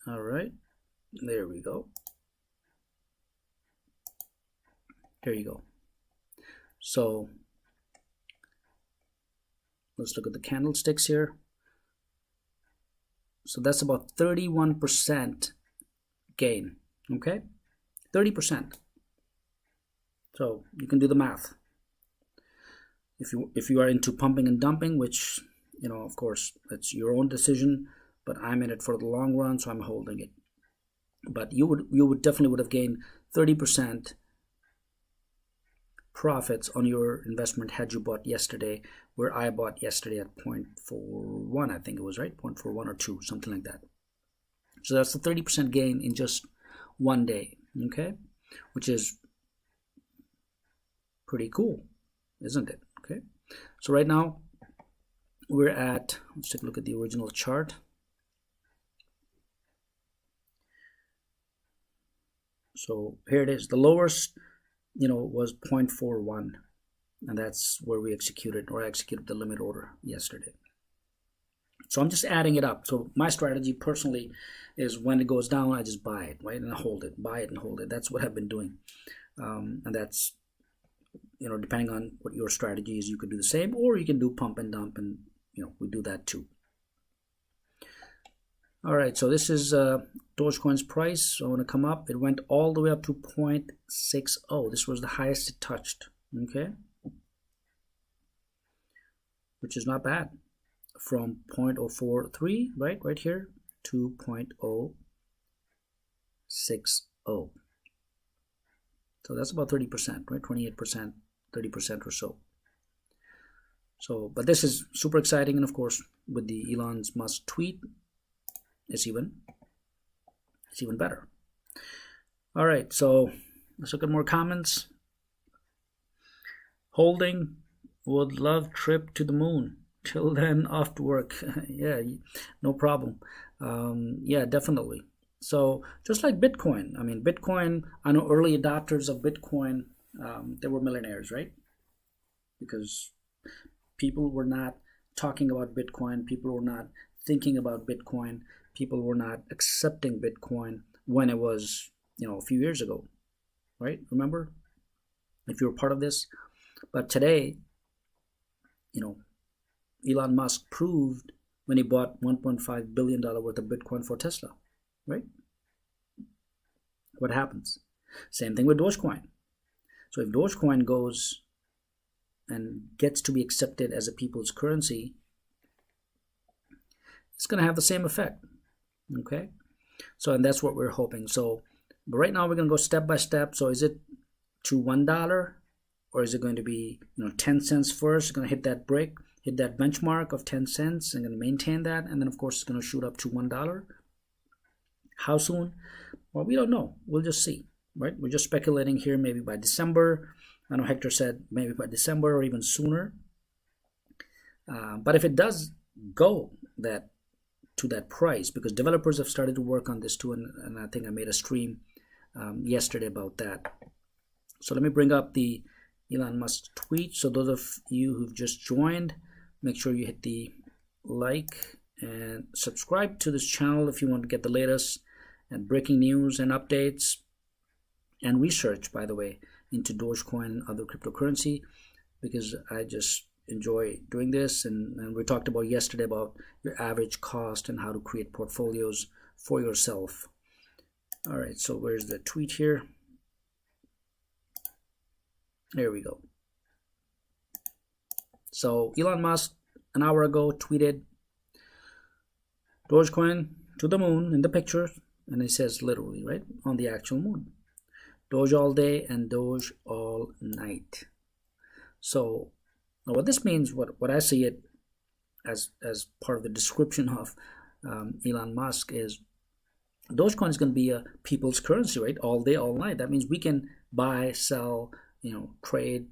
All right, there we go. Here you go. So let's look at the candlesticks here. So that's about 31% gain, okay? 30%. So you can do the math. If you are into pumping and dumping, which, of course, that's your own decision, but I'm in it for the long run, so I'm holding it. But you would definitely have gained 30% profits on your investment had you bought yesterday, where I bought yesterday at 0.41, I think it was, right? 0.41 or 2, something like that. So that's the 30% gain in just one day, okay? Which is pretty cool, isn't it? Okay, so right now we're at, let's take a look at the original chart. So here it is. The lowest, was 0.41, and that's where I executed the limit order yesterday. So I'm just adding it up. So my strategy personally is when it goes down, I just buy it, right, and hold it, buy it and hold it. That's what I've been doing, and that's, depending on what your strategy is, you could do the same, or you can do pump and dump, and we do that too. All right, so this is Dogecoin's price. So I'm going to come up. It went all the way up to 0.60. This was the highest it touched, okay? Which is not bad. From 0.043, right here, to 0.060. So that's about 30%, right? 28%, 30% or so. So, but this is super exciting, and of course, with the Elon Musk tweet, it's even better. All right, so let's look at more comments. Holding, would love trip to the moon. Till then, off to work. Yeah, no problem. Yeah, definitely. So just like Bitcoin, I mean, Bitcoin, I know early adopters of Bitcoin, they were millionaires, right? Because people were not talking about Bitcoin. People were not thinking about Bitcoin. People were not accepting Bitcoin when it was, a few years ago, right? Remember, if you were part of this. But today, Elon Musk proved when he bought $1.5 billion worth of Bitcoin for Tesla, right? What happens? Same thing with Dogecoin. So if Dogecoin goes and gets to be accepted as a people's currency, it's going to have the same effect, okay? So, and that's what we're hoping. So, but right now we're going to go step by step. So is it to $1, or is it going to be 10 cents first? It's going to hit that break, hit that benchmark of 10 cents, and going to maintain that, and then of course it's going to shoot up to $1. How soon? Well, we don't know. We'll just see, right? We're just speculating here. Maybe by December. I know Hector said maybe by December or even sooner. But if it does go to that price, because developers have started to work on this too, and I think I made a stream yesterday about that. So let me bring up the Elon Musk tweet. So those of you who've just joined, make sure you hit the like and subscribe to this channel if you want to get the latest and breaking news and updates and research, by the way, into Dogecoin and other cryptocurrency, because I just enjoy doing this. And we talked about yesterday about your average cost and how to create portfolios for yourself. All right, so where's the tweet here? There we go. So Elon Musk an hour ago tweeted Dogecoin to the moon in the picture, and it says literally, right, on the actual moon. Doge all day and Doge all night. So now what this means, what I see it as part of the description of Elon Musk, is Dogecoin is going to be a people's currency, right? All day, all night. That means we can buy, sell, trade,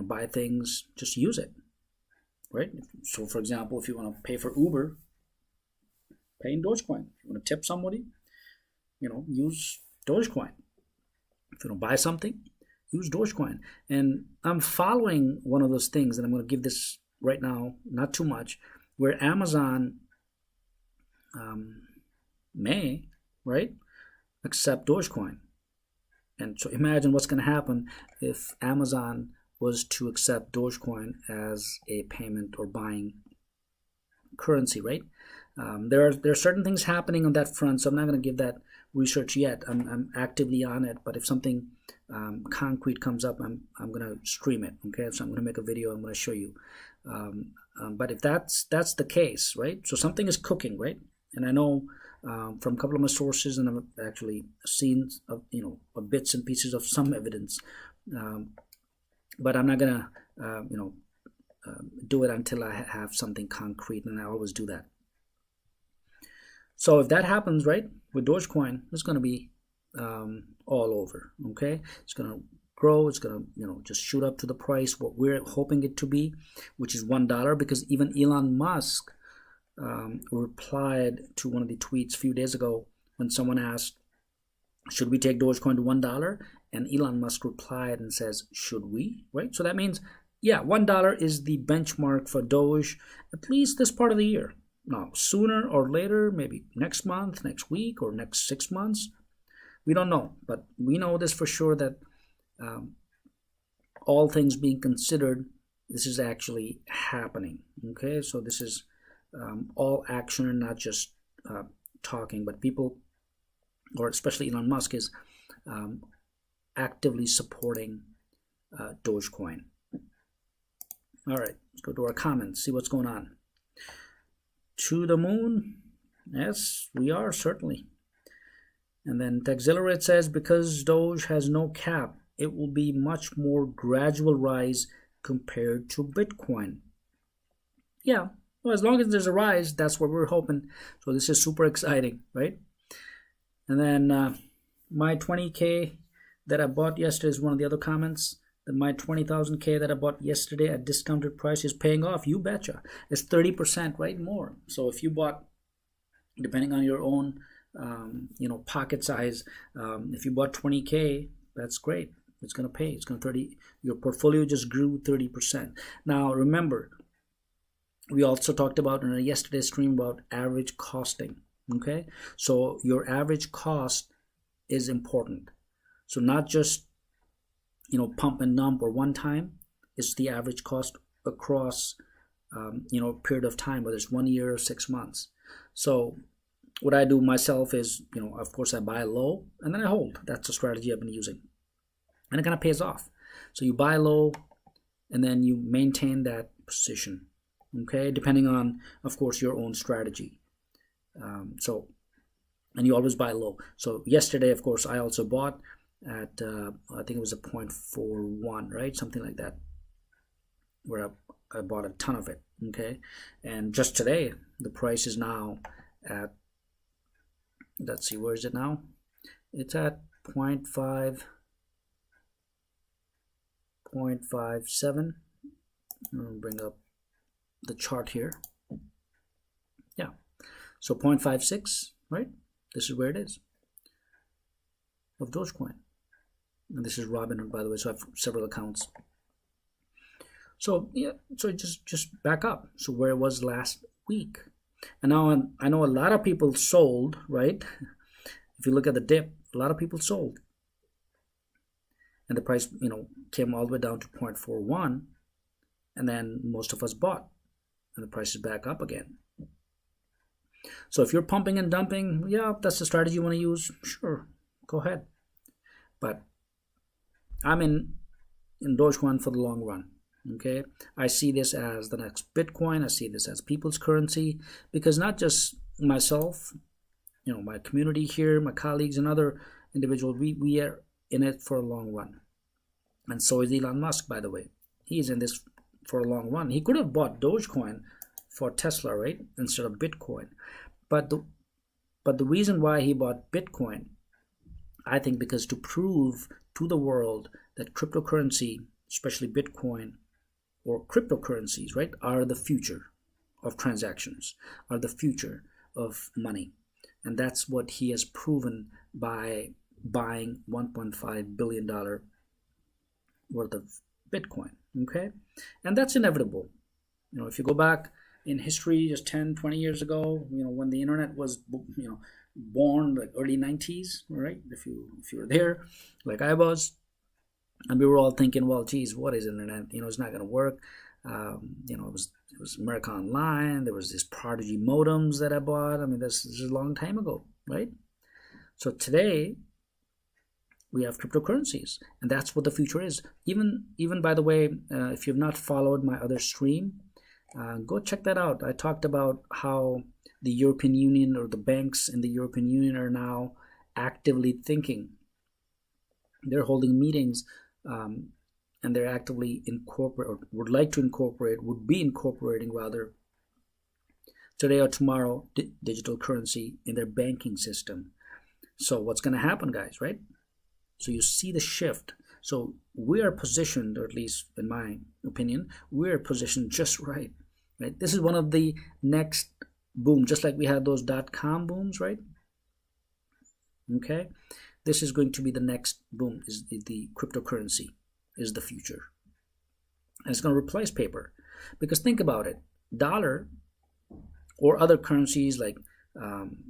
buy things, just use it, right? So for example, if you want to pay for Uber, pay in Dogecoin. If you want to tip somebody, use Dogecoin. If you don't buy something, use Dogecoin. And I'm following one of those things, and I'm going to give this right now, not too much, where Amazon may, right, accept Dogecoin. And so imagine what's going to happen if Amazon was to accept Dogecoin as a payment or buying currency, right? There are certain things happening on that front, so I'm not going to give that research yet. I'm actively on it, but if something concrete comes up, I'm going to stream it. Okay, so I'm going to make a video. I'm going to show you. But if that's the case, right? So something is cooking, right? And I know from a couple of my sources, and I've actually seen bits and pieces of some evidence, but I'm not going to do it until I have something concrete, and I always do that. So if that happens, right, with Dogecoin, it's going to be all over, okay? It's going to grow. It's going to, just shoot up to the price, what we're hoping it to be, which is $1, because even Elon Musk replied to one of the tweets a few days ago when someone asked, should we take Dogecoin to $1? And Elon Musk replied and says, should we, right? So that means, yeah, $1 is the benchmark for Doge, at least this part of the year. Now, sooner or later, maybe next month, next week, or next 6 months, we don't know. But we know this for sure, that all things being considered, this is actually happening. Okay, so this is all action and not just talking. But people, or especially Elon Musk, is actively supporting Dogecoin. All right, let's go to our comments, see what's going on. To the moon? Yes, we are, certainly. And then Texillerate says, because Doge has no cap, it will be much more gradual rise compared to Bitcoin. Yeah, well, as long as there's a rise, that's what we're hoping. So this is super exciting, right? And then my 20K that I bought yesterday is one of the other comments. That my 20,000K that I bought yesterday at discounted price is paying off. You betcha. It's 30%, right? More. So if you bought, depending on your own, pocket size, if you bought 20K, that's great. It's going to pay. It's going to 30. Your portfolio just grew 30%. Now remember, we also talked about in yesterday's stream about average costing. Okay, so your average cost is important. So not just pump and dump or one time. It's the average cost across period of time, whether it's 1 year or 6 months. So what I do myself is, of course, I buy low and then I hold. That's the strategy I've been using, and it kind of pays off. So you buy low and then you maintain that position, okay, depending on, of course, your own strategy. And you always buy low. So yesterday, of course, I also bought at I think it was a 0.41, right, something like that, where I bought a ton of it, okay. And just today the price is now at, let's see, where is it now? It's at 0.57. I'll bring up the chart here. Yeah, so 0.56, right? This is where it is of Dogecoin. And this is Robinhood, by the way, so I have several accounts. So yeah, so just back up. So where it was last week. And now I know a lot of people sold, right? If you look at the dip, a lot of people sold. And the price, came all the way down to 0.41. And then most of us bought. And the price is back up again. So if you're pumping and dumping, yeah, that's the strategy you want to use, sure, go ahead. But I'm in Dogecoin for the long run, okay? I see this as the next Bitcoin. I see this as people's currency, because not just myself, my community here, my colleagues and other individuals, we are in it for a long run. And so is Elon Musk, by the way. He's in this for a long run. He could have bought Dogecoin for Tesla, right, instead of Bitcoin. But the reason why he bought Bitcoin, I think, because to prove to the world that cryptocurrency, especially Bitcoin or cryptocurrencies, right, are the future of transactions, are the future of money. And that's what he has proven by buying $1.5 billion worth of Bitcoin, okay? And that's inevitable. If you go back in history just 10, 20 years ago, when the internet was, born, like early 90s, right? If you were there, like I was, and we were all thinking, well, geez, what is internet? It's not going to work. It was America Online. There was this Prodigy modems that I bought. I mean, this is a long time ago, right? So today we have cryptocurrencies, and that's what the future is. Even by the way, if you've not followed my other stream, go check that out. I talked about how the European Union, or the banks in the European Union, are now actively thinking. They're holding meetings, and they're actively would be incorporating rather, today or tomorrow, digital currency in their banking system. So what's going to happen, guys, right? So you see the shift. So we are positioned, or at least in my opinion, we are positioned just right. Right? This is one of the next boom, just like we had those .com booms, right? Okay, this is going to be the next boom. Is the cryptocurrency is the future, and it's going to replace paper. Because think about it, dollar or other currencies like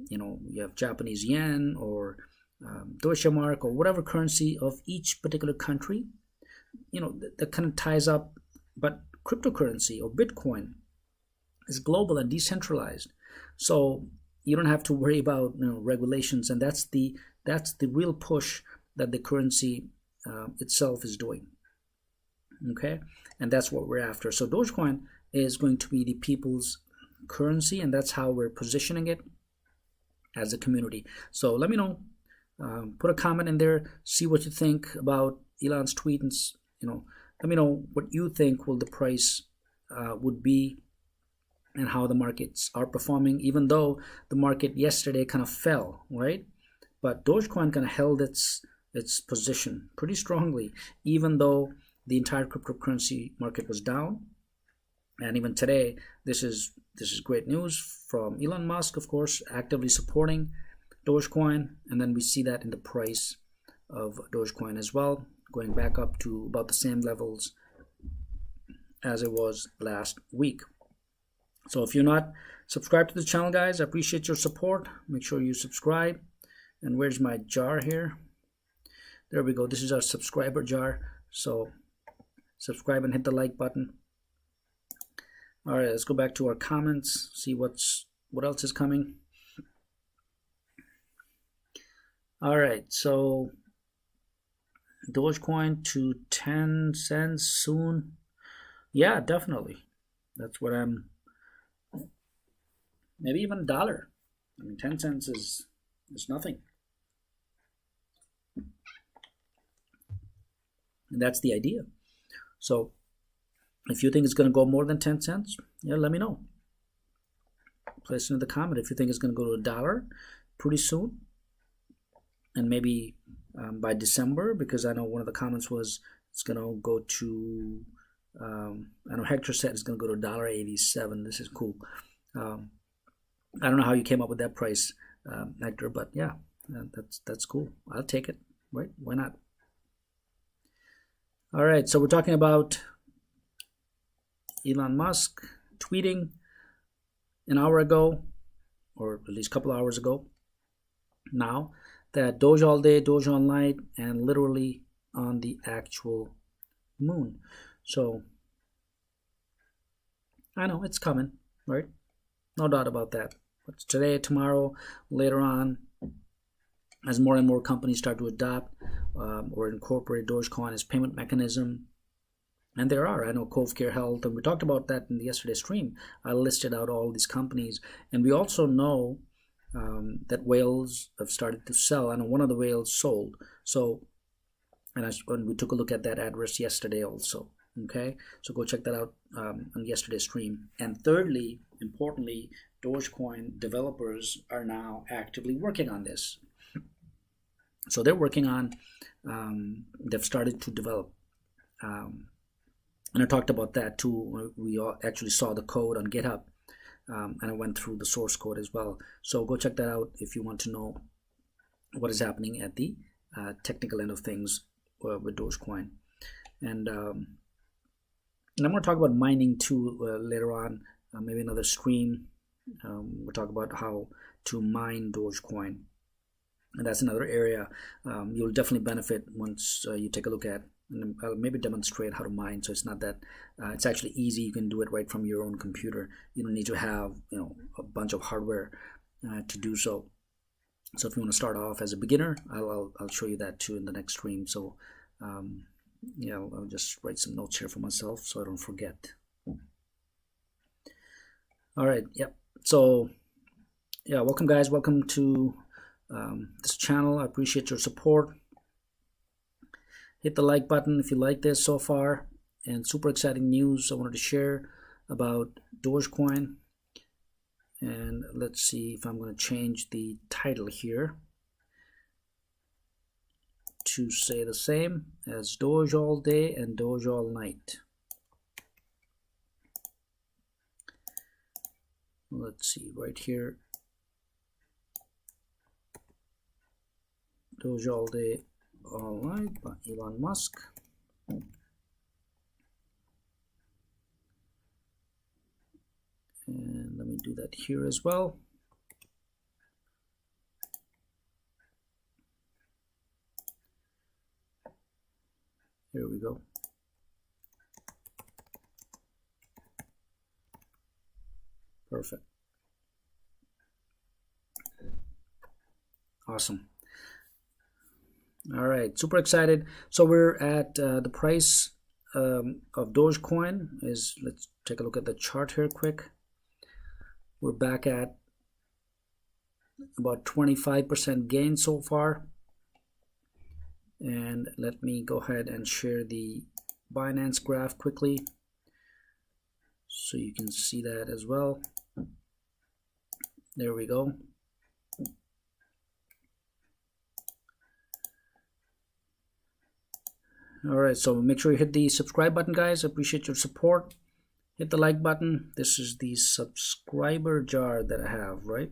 you have Japanese yen or Deutsche Mark or whatever currency of each particular country, that kind of ties up. But cryptocurrency or Bitcoin is global and decentralized, so you don't have to worry about regulations, and that's the real push that the currency itself is doing. Okay, and that's what we're after. So Dogecoin is going to be the people's currency, and that's how we're positioning it as a community. So let me know, put a comment in there, see what you think about Elon's tweet, and let me know what you think will the price would be, and how the markets are performing, even though the market yesterday kind of fell, right? But Dogecoin kind of held its position pretty strongly, even though the entire cryptocurrency market was down. And even today, this is great news from Elon Musk, of course, actively supporting Dogecoin, and then we see that in the price of Dogecoin as well, going back up to about the same levels as it was last week. So if you're not subscribed to the channel, guys, I appreciate your support. Make sure you subscribe. And where's my jar here? There we go. This is our subscriber jar. So subscribe and hit the like button. All right, let's go back to our comments, see what else is coming. All right, so Dogecoin to 10 cents soon. Yeah, definitely. That's what I'm, maybe even $1. I mean, 10 cents is nothing. And that's the idea. So if you think it's going to go more than 10 cents, yeah, let me know. Place it in the comment if you think it's going to go to $1 pretty soon. And maybe by December, because I know one of the comments was it's going to go to, I know Hector said it's going to go to $1.87. This is cool. I don't know how you came up with that price, Hector, but yeah, that's cool. I'll take it, right? Why not? All right, so we're talking about Elon Musk tweeting an hour ago, or at least a couple hours ago now, that Doge all day, Doge all night, and literally on the actual moon. So I know it's coming, right? No doubt about that. But today, tomorrow, later on, as more and more companies start to adopt or incorporate Dogecoin as payment mechanism, and there are, I know Cove Care Health, and we talked about that in yesterday's stream. I listed out all these companies, and we also know that whales have started to sell. I know one of the whales sold. So, and we took a look at that address yesterday also. Okay, so go check that out on yesterday's stream. And thirdly, importantly, Dogecoin developers are now actively working on this. So they're working on, they've started to develop. And I talked about that too. We actually saw the code on GitHub, and I went through the source code as well. So go check that out if you want to know what is happening at the technical end of things with Dogecoin. And I'm going to talk about mining too later on, maybe another stream. We'll talk about how to mine Dogecoin. And that's another area you'll definitely benefit once you take a look at. And I'll maybe demonstrate how to mine. So it's not that it's actually easy. You can do it right from your own computer. You don't need to have a bunch of hardware to do so. So if you want to start off as a beginner, I'll show you that too in the next stream. So yeah, I'll just write some notes here for myself so I don't forget. All right. Yep. So yeah, welcome guys. Welcome to this channel. I appreciate your support. Hit the like button if you like this so far. And super exciting news I wanted to share about Dogecoin. And let's see if I'm going to change the title here to say the same as Doge all day and Doge all night. Let's see right here. Doge all day, all night by Elon Musk. And let me do that here as well. Here we go. Perfect. Awesome. All right, super excited. So we're at the price of Dogecoin is, let's take a look at the chart here quick. We're back at about 25% gain so far. And let me go ahead and share the Binance graph quickly so you can see that as well. There we go. All right, so make sure you hit the subscribe button, guys. I appreciate your support. Hit the like button. This is the subscriber jar that I have, right?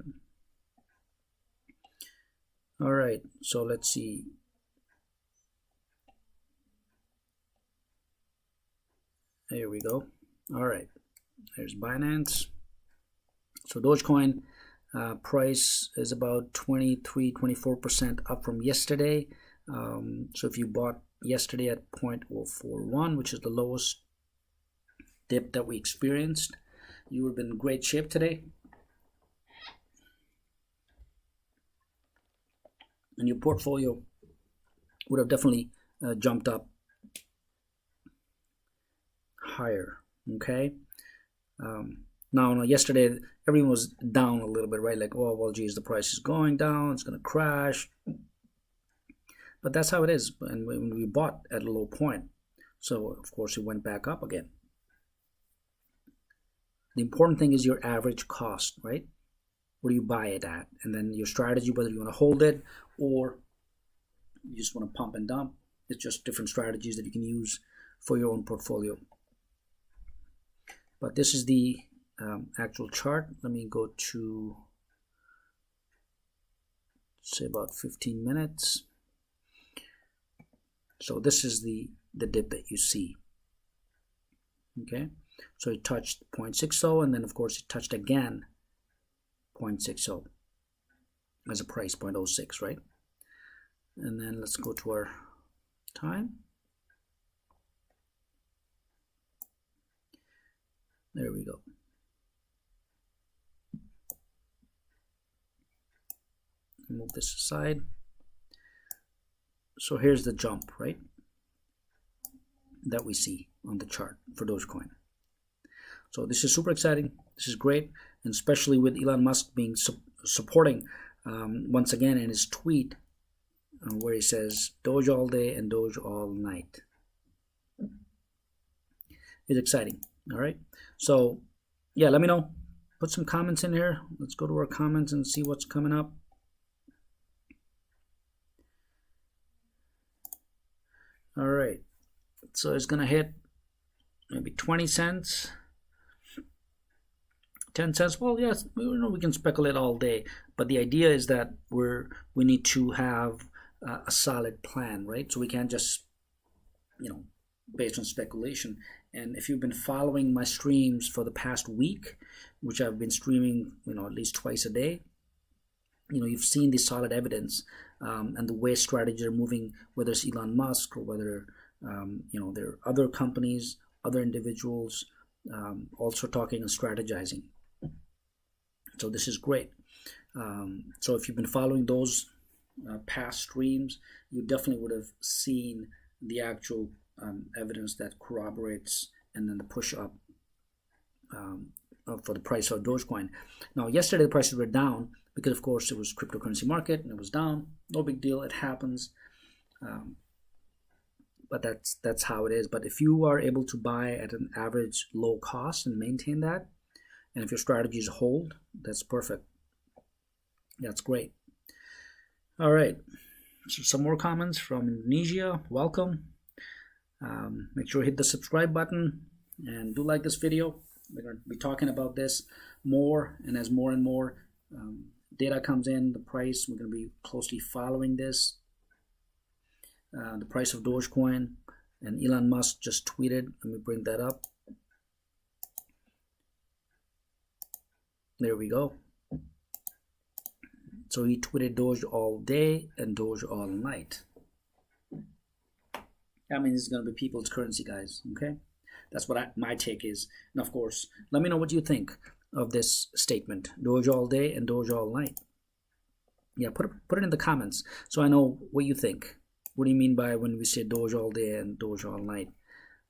All right, so let's see. There we go. All right, there's Binance. So Dogecoin price is about 23-24% up from yesterday. So if you bought yesterday at 0.041, which is the lowest dip that we experienced, you would have been in great shape today. And your portfolio would have definitely jumped up higher. Okay. Now, yesterday everyone was down a little bit, right? Like, oh, well, geez, the price is going down, it's going to crash. But that's how it is. And when we bought at a low point, so of course it went back up again. The important thing is your average cost, right? What do you buy it at? And then your strategy, whether you want to hold it or you just want to pump and dump. It's just different strategies that you can use for your own portfolio. But this is the actual chart. Let me go to, say, about 15 minutes. So this is the dip that you see. Okay, so it touched 0.60, and then of course it touched again 0.60 as a price, 0.06, right? And then let's go to our time. There we go. Move this aside. So here's the jump, right, that we see on the chart for Dogecoin. So this is super exciting. This is great, and especially with Elon Musk being supporting once again in his tweet where he says Doge all day and Doge all night. It's exciting. All right. So yeah, let me know. Put some comments in here. Let's go to our comments and see what's coming up. All right. So it's gonna hit maybe 20 cents. 10 cents. Well, yes, we can speculate all day, but the idea is that we need to have a solid plan, right? So we can't just, based on speculation. And if you've been following my streams for the past week, which I've been streaming, at least twice a day, you've seen the solid evidence and the way strategies are moving, whether it's Elon Musk or whether, there are other companies, other individuals also talking and strategizing. So this is great. So if you've been following those past streams, you definitely would have seen the actual evidence that corroborates and then the push up for the price of Dogecoin. Now, yesterday the prices were down because, of course, it was cryptocurrency market and it was down. No big deal. It happens. But that's how it is. But if you are able to buy at an average low cost and maintain that, and if your strategies hold, that's perfect. That's great. All right. So some more comments from Indonesia. Welcome. Make sure to hit the subscribe button and do like this video. We're going to be talking about this more, and as more and more data comes in, the price, we're going to be closely following this. The price of Dogecoin, and Elon Musk just tweeted. Let me bring that up. There we go. So he tweeted Doge all day and Doge all night. That means it's going to be people's currency, guys. Okay, that's what my take is. And of course, let me know what you think of this statement: Doge all day and Doge all night. Yeah, put it in the comments so I know what you think. What do you mean by when we say Doge all day and Doge all night?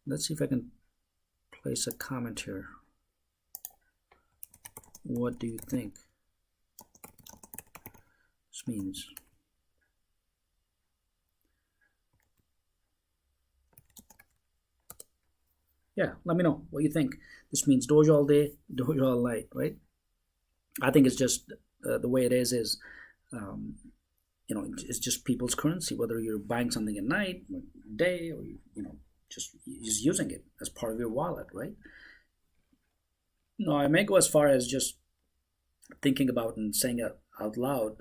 Let's see if I can place a comment here. What do you think this means? Yeah, let me know what you think. This means Doge all day, Doge all night, right? I think it's just the way it is it's just people's currency, whether you're buying something at night, or day, or just using it as part of your wallet, right? No, I may go as far as just thinking about and saying it out loud.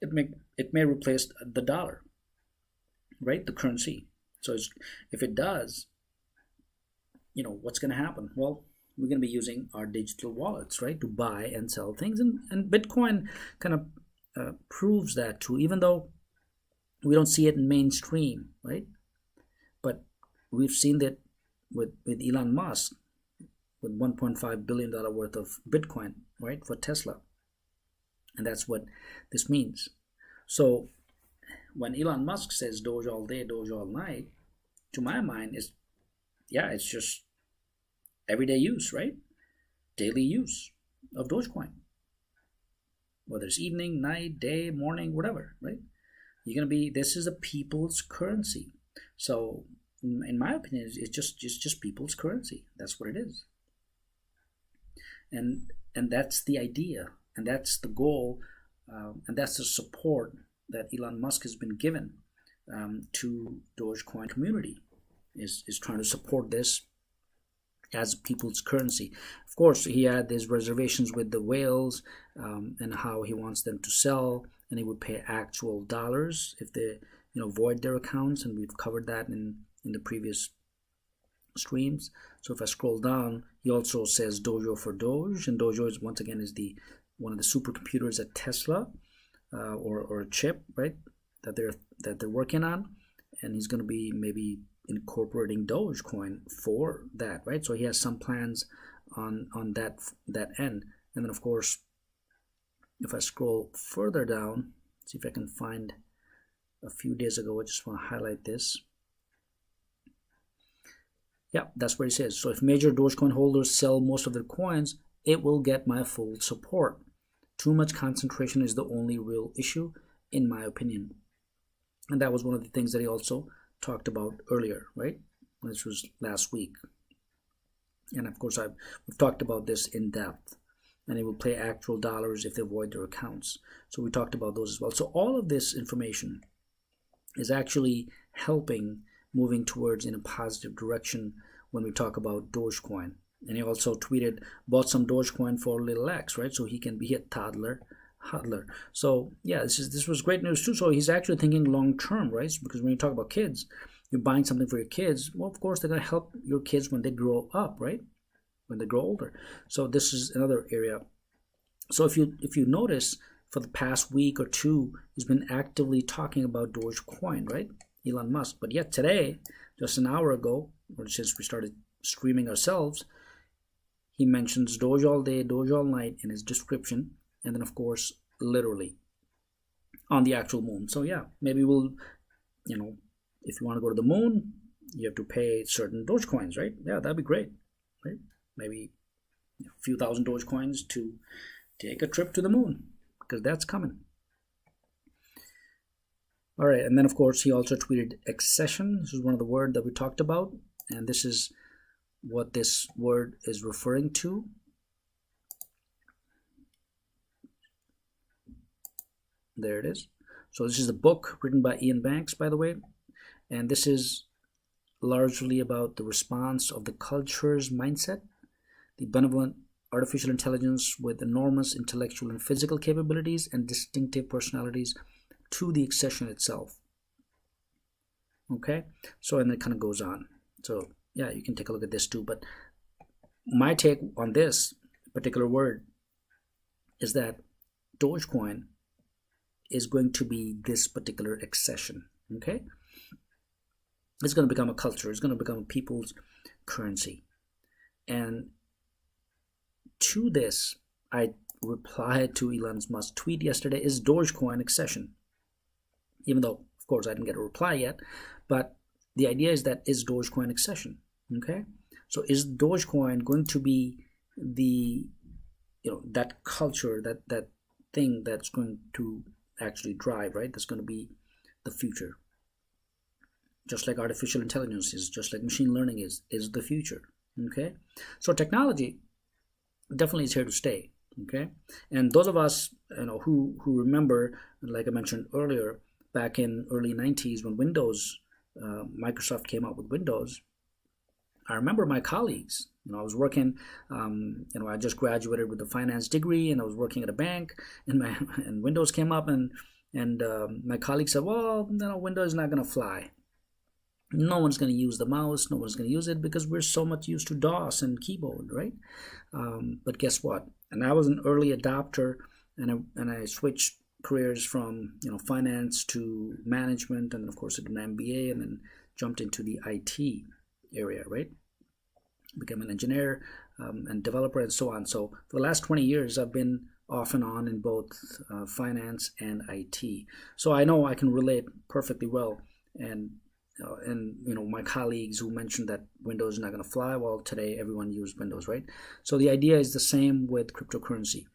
It may replace the dollar, right? The currency. So if it does, what's going to happen? Well, we're going to be using our digital wallets, right, to buy and sell things, and Bitcoin kind of proves that too, even though we don't see it in mainstream, right? But we've seen that with Elon Musk, with $1.5 billion worth of Bitcoin, right, for Tesla. And that's what this means. So when Elon Musk says Doge all day, Doge all night, to my mind, it's just everyday use, right? Daily use of Dogecoin. Whether it's evening, night, day, morning, whatever, right? This is a people's currency. So in my opinion, it's just people's currency. That's what it is. And that's the idea, and that's the goal, and that's the support that Elon Musk has been given to Dogecoin community, is trying to support this as people's currency. Of course, he had his reservations with the whales, and how he wants them to sell, and he would pay actual dollars if they void their accounts, and we've covered that in the previous streams. So if I scroll down, he also says Dojo for Doge, and Dojo is once again one of the supercomputers at Tesla, or a chip, right, that they're working on, and he's going to be maybe incorporating Dogecoin for that, right? So he has some plans on that end. And then of course, if I scroll further down, see if I can find a few days ago, I just want to highlight this. Yeah, that's what he says. So if major Dogecoin holders sell most of their coins, it will get my full support. Too much concentration is the only real issue, in my opinion. And that was one of the things that he also talked about earlier, right? This was last week. And of course, we've talked about this in depth. And it will pay actual dollars if they void their accounts. So we talked about those as well. So all of this information is actually helping moving towards in a positive direction when we talk about Dogecoin. And he also tweeted, bought some Dogecoin for little X, right? So he can be a toddler hodler. So yeah, this was great news too. So he's actually thinking long term, right? Because when you talk about kids, you're buying something for your kids. Well, of course, they're going to help your kids when they grow up, right? When they grow older. So this is another area. So if you notice, for the past week or two, he's been actively talking about Dogecoin, right? Elon Musk. But yet today, just an hour ago, or since we started streaming ourselves, he mentions Doge all day, Doge all night in his description, and then of course, literally on the actual moon. So yeah, maybe we'll, if you want to go to the moon, you have to pay certain Dogecoins, right? Yeah, that'd be great, right? Maybe a few thousand Dogecoins to take a trip to the moon, because that's coming. All right, and then of course he also tweeted accession. This is one of the words that we talked about, and this is what this word is referring to. There it is. So this is a book written by Ian Banks, by the way, and this is largely about the response of the culture's mindset, the benevolent artificial intelligence with enormous intellectual and physical capabilities and distinctive personalities, to the accession itself. Okay, so and it kind of goes on. So yeah, you can take a look at this too. But my take on this particular word is that Dogecoin is going to be this particular accession. Okay, it's going to become a culture. It's going to become people's currency. And to this, I replied to Elon Musk's tweet yesterday, is Dogecoin accession? Even though, of course, I didn't get a reply yet, but the idea is that is Dogecoin accession, okay? So is Dogecoin going to be the, that culture, that thing that's going to actually drive, right? That's going to be the future. Just like artificial intelligence is, just like machine learning is the future, okay? So technology definitely is here to stay, okay? And those of us, who remember, like I mentioned earlier, back in early 90s when Windows, Microsoft came out with Windows, I remember my colleagues. I was working, I just graduated with a finance degree, and I was working at a bank, and Windows came up, and my colleague said, well, Windows is not going to fly. No one's going to use the mouse. No one's going to use it because we're so much used to DOS and keyboard, right? But guess what? And I was an early adopter, and I switched careers from finance to management, and of course I did an MBA, and then jumped into the IT area, right? Became an engineer, and developer and so on. So for the last 20 years, I've been off and on in both finance and IT. So I know I can relate perfectly well. And my colleagues who mentioned that Windows is not going to fly, well, today everyone uses Windows, right? So the idea is the same with cryptocurrency,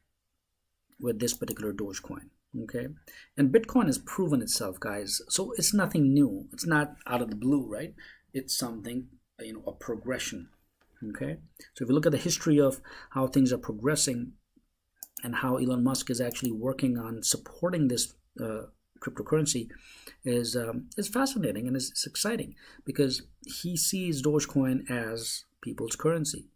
with this particular Dogecoin. Okay, and Bitcoin has proven itself, guys. So it's nothing new. It's not out of the blue, right? It's something, a progression. Okay, so if you look at the history of how things are progressing and how Elon Musk is actually working on supporting this cryptocurrency, is fascinating, and it's exciting because he sees Dogecoin as people's currency.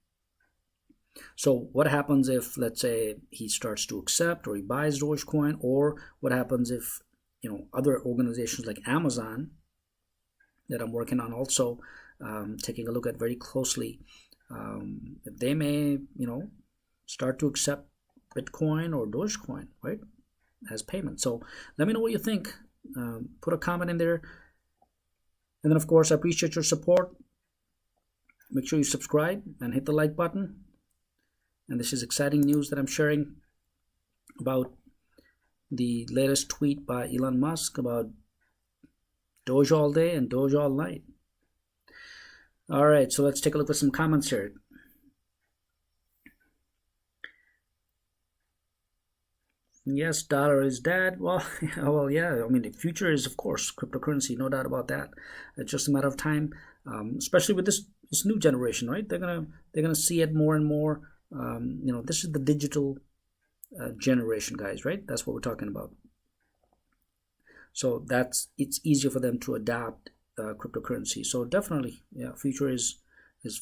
So what happens if, let's say, he starts to accept or he buys Dogecoin, or what happens if other organizations like Amazon that I'm working on also taking a look at very closely, if they may start to accept Bitcoin or Dogecoin, right, as payment. So let me know what you think. Put a comment in there, and then of course I appreciate your support. Make sure you subscribe and hit the like button. And this is exciting news that I'm sharing about the latest tweet by Elon Musk about Doge all day and Doge all night. All right, so let's take a look at some comments here. Yes, dollar is dead. Well, yeah. I mean, the future is, of course, cryptocurrency, no doubt about that. It's just a matter of time, especially with this new generation, right? They're gonna see it more and more. This is the digital generation, guys, right? That's what we're talking about. So it's easier for them to adopt cryptocurrency. So definitely, yeah, future is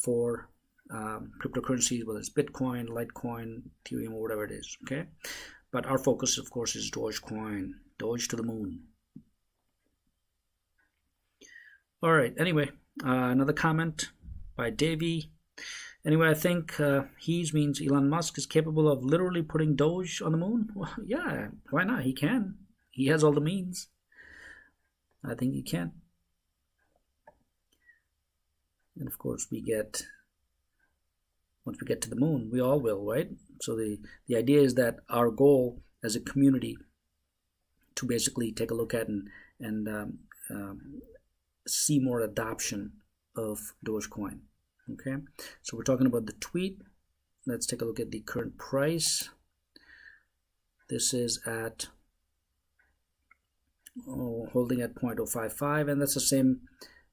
for cryptocurrencies, whether it's Bitcoin, Litecoin, Ethereum, or whatever it is. Okay, but our focus, of course, is Dogecoin, Doge to the moon. All right. Anyway, another comment by Davey. Anyway, I think he means Elon Musk is capable of literally putting Doge on the moon. Well, yeah, why not? He can. He has all the means. I think he can. And of course, once we get to the moon, we all will, right? So the idea is that our goal as a community to basically take a look at and see more adoption of Dogecoin. Okay, so we're talking about the tweet. Let's take a look at the current price. This is at holding at 0.055, and that's the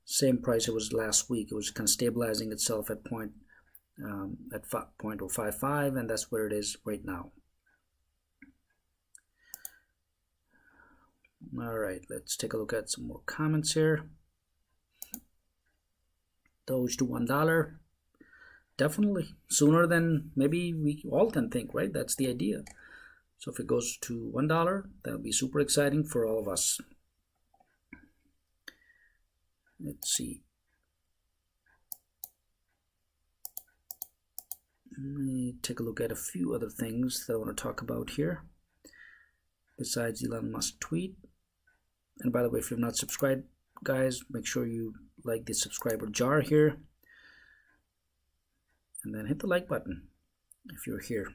same price it was last week. It was kind of stabilizing itself at 0.055, and that's where it is right now. All right, let's take a look at some more comments here. Doge to $1, definitely sooner than maybe we all can think, right? That's the idea. So if it goes to $1, that would be super exciting for all of us. Let's see. Let me take a look at a few other things that I want to talk about here besides Elon Musk tweet. And by the way, if you're not subscribed, guys, make sure you like the subscriber jar here, and then hit the like button if you're here.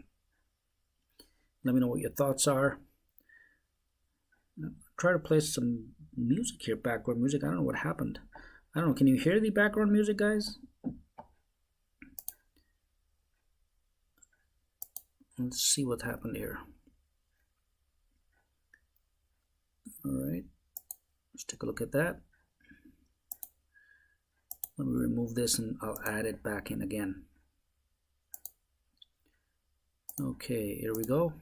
Let me know what your thoughts are. Try to play some music here, background music. I don't know what happened. I don't know. Can you hear the background music, guys? Let's see what happened here. All right, let's take a look at that. Let me remove this and I'll add it back in again. Okay, here we go.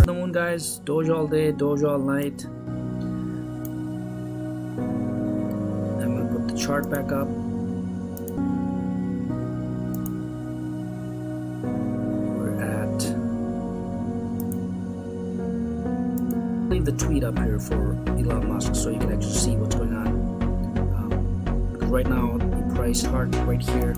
The moon, guys. Doge all day, Doge all night. I'm gonna put the chart back up. Leave the tweet up here for Elon Musk so you can actually see what's going on. Because right now the price chart right here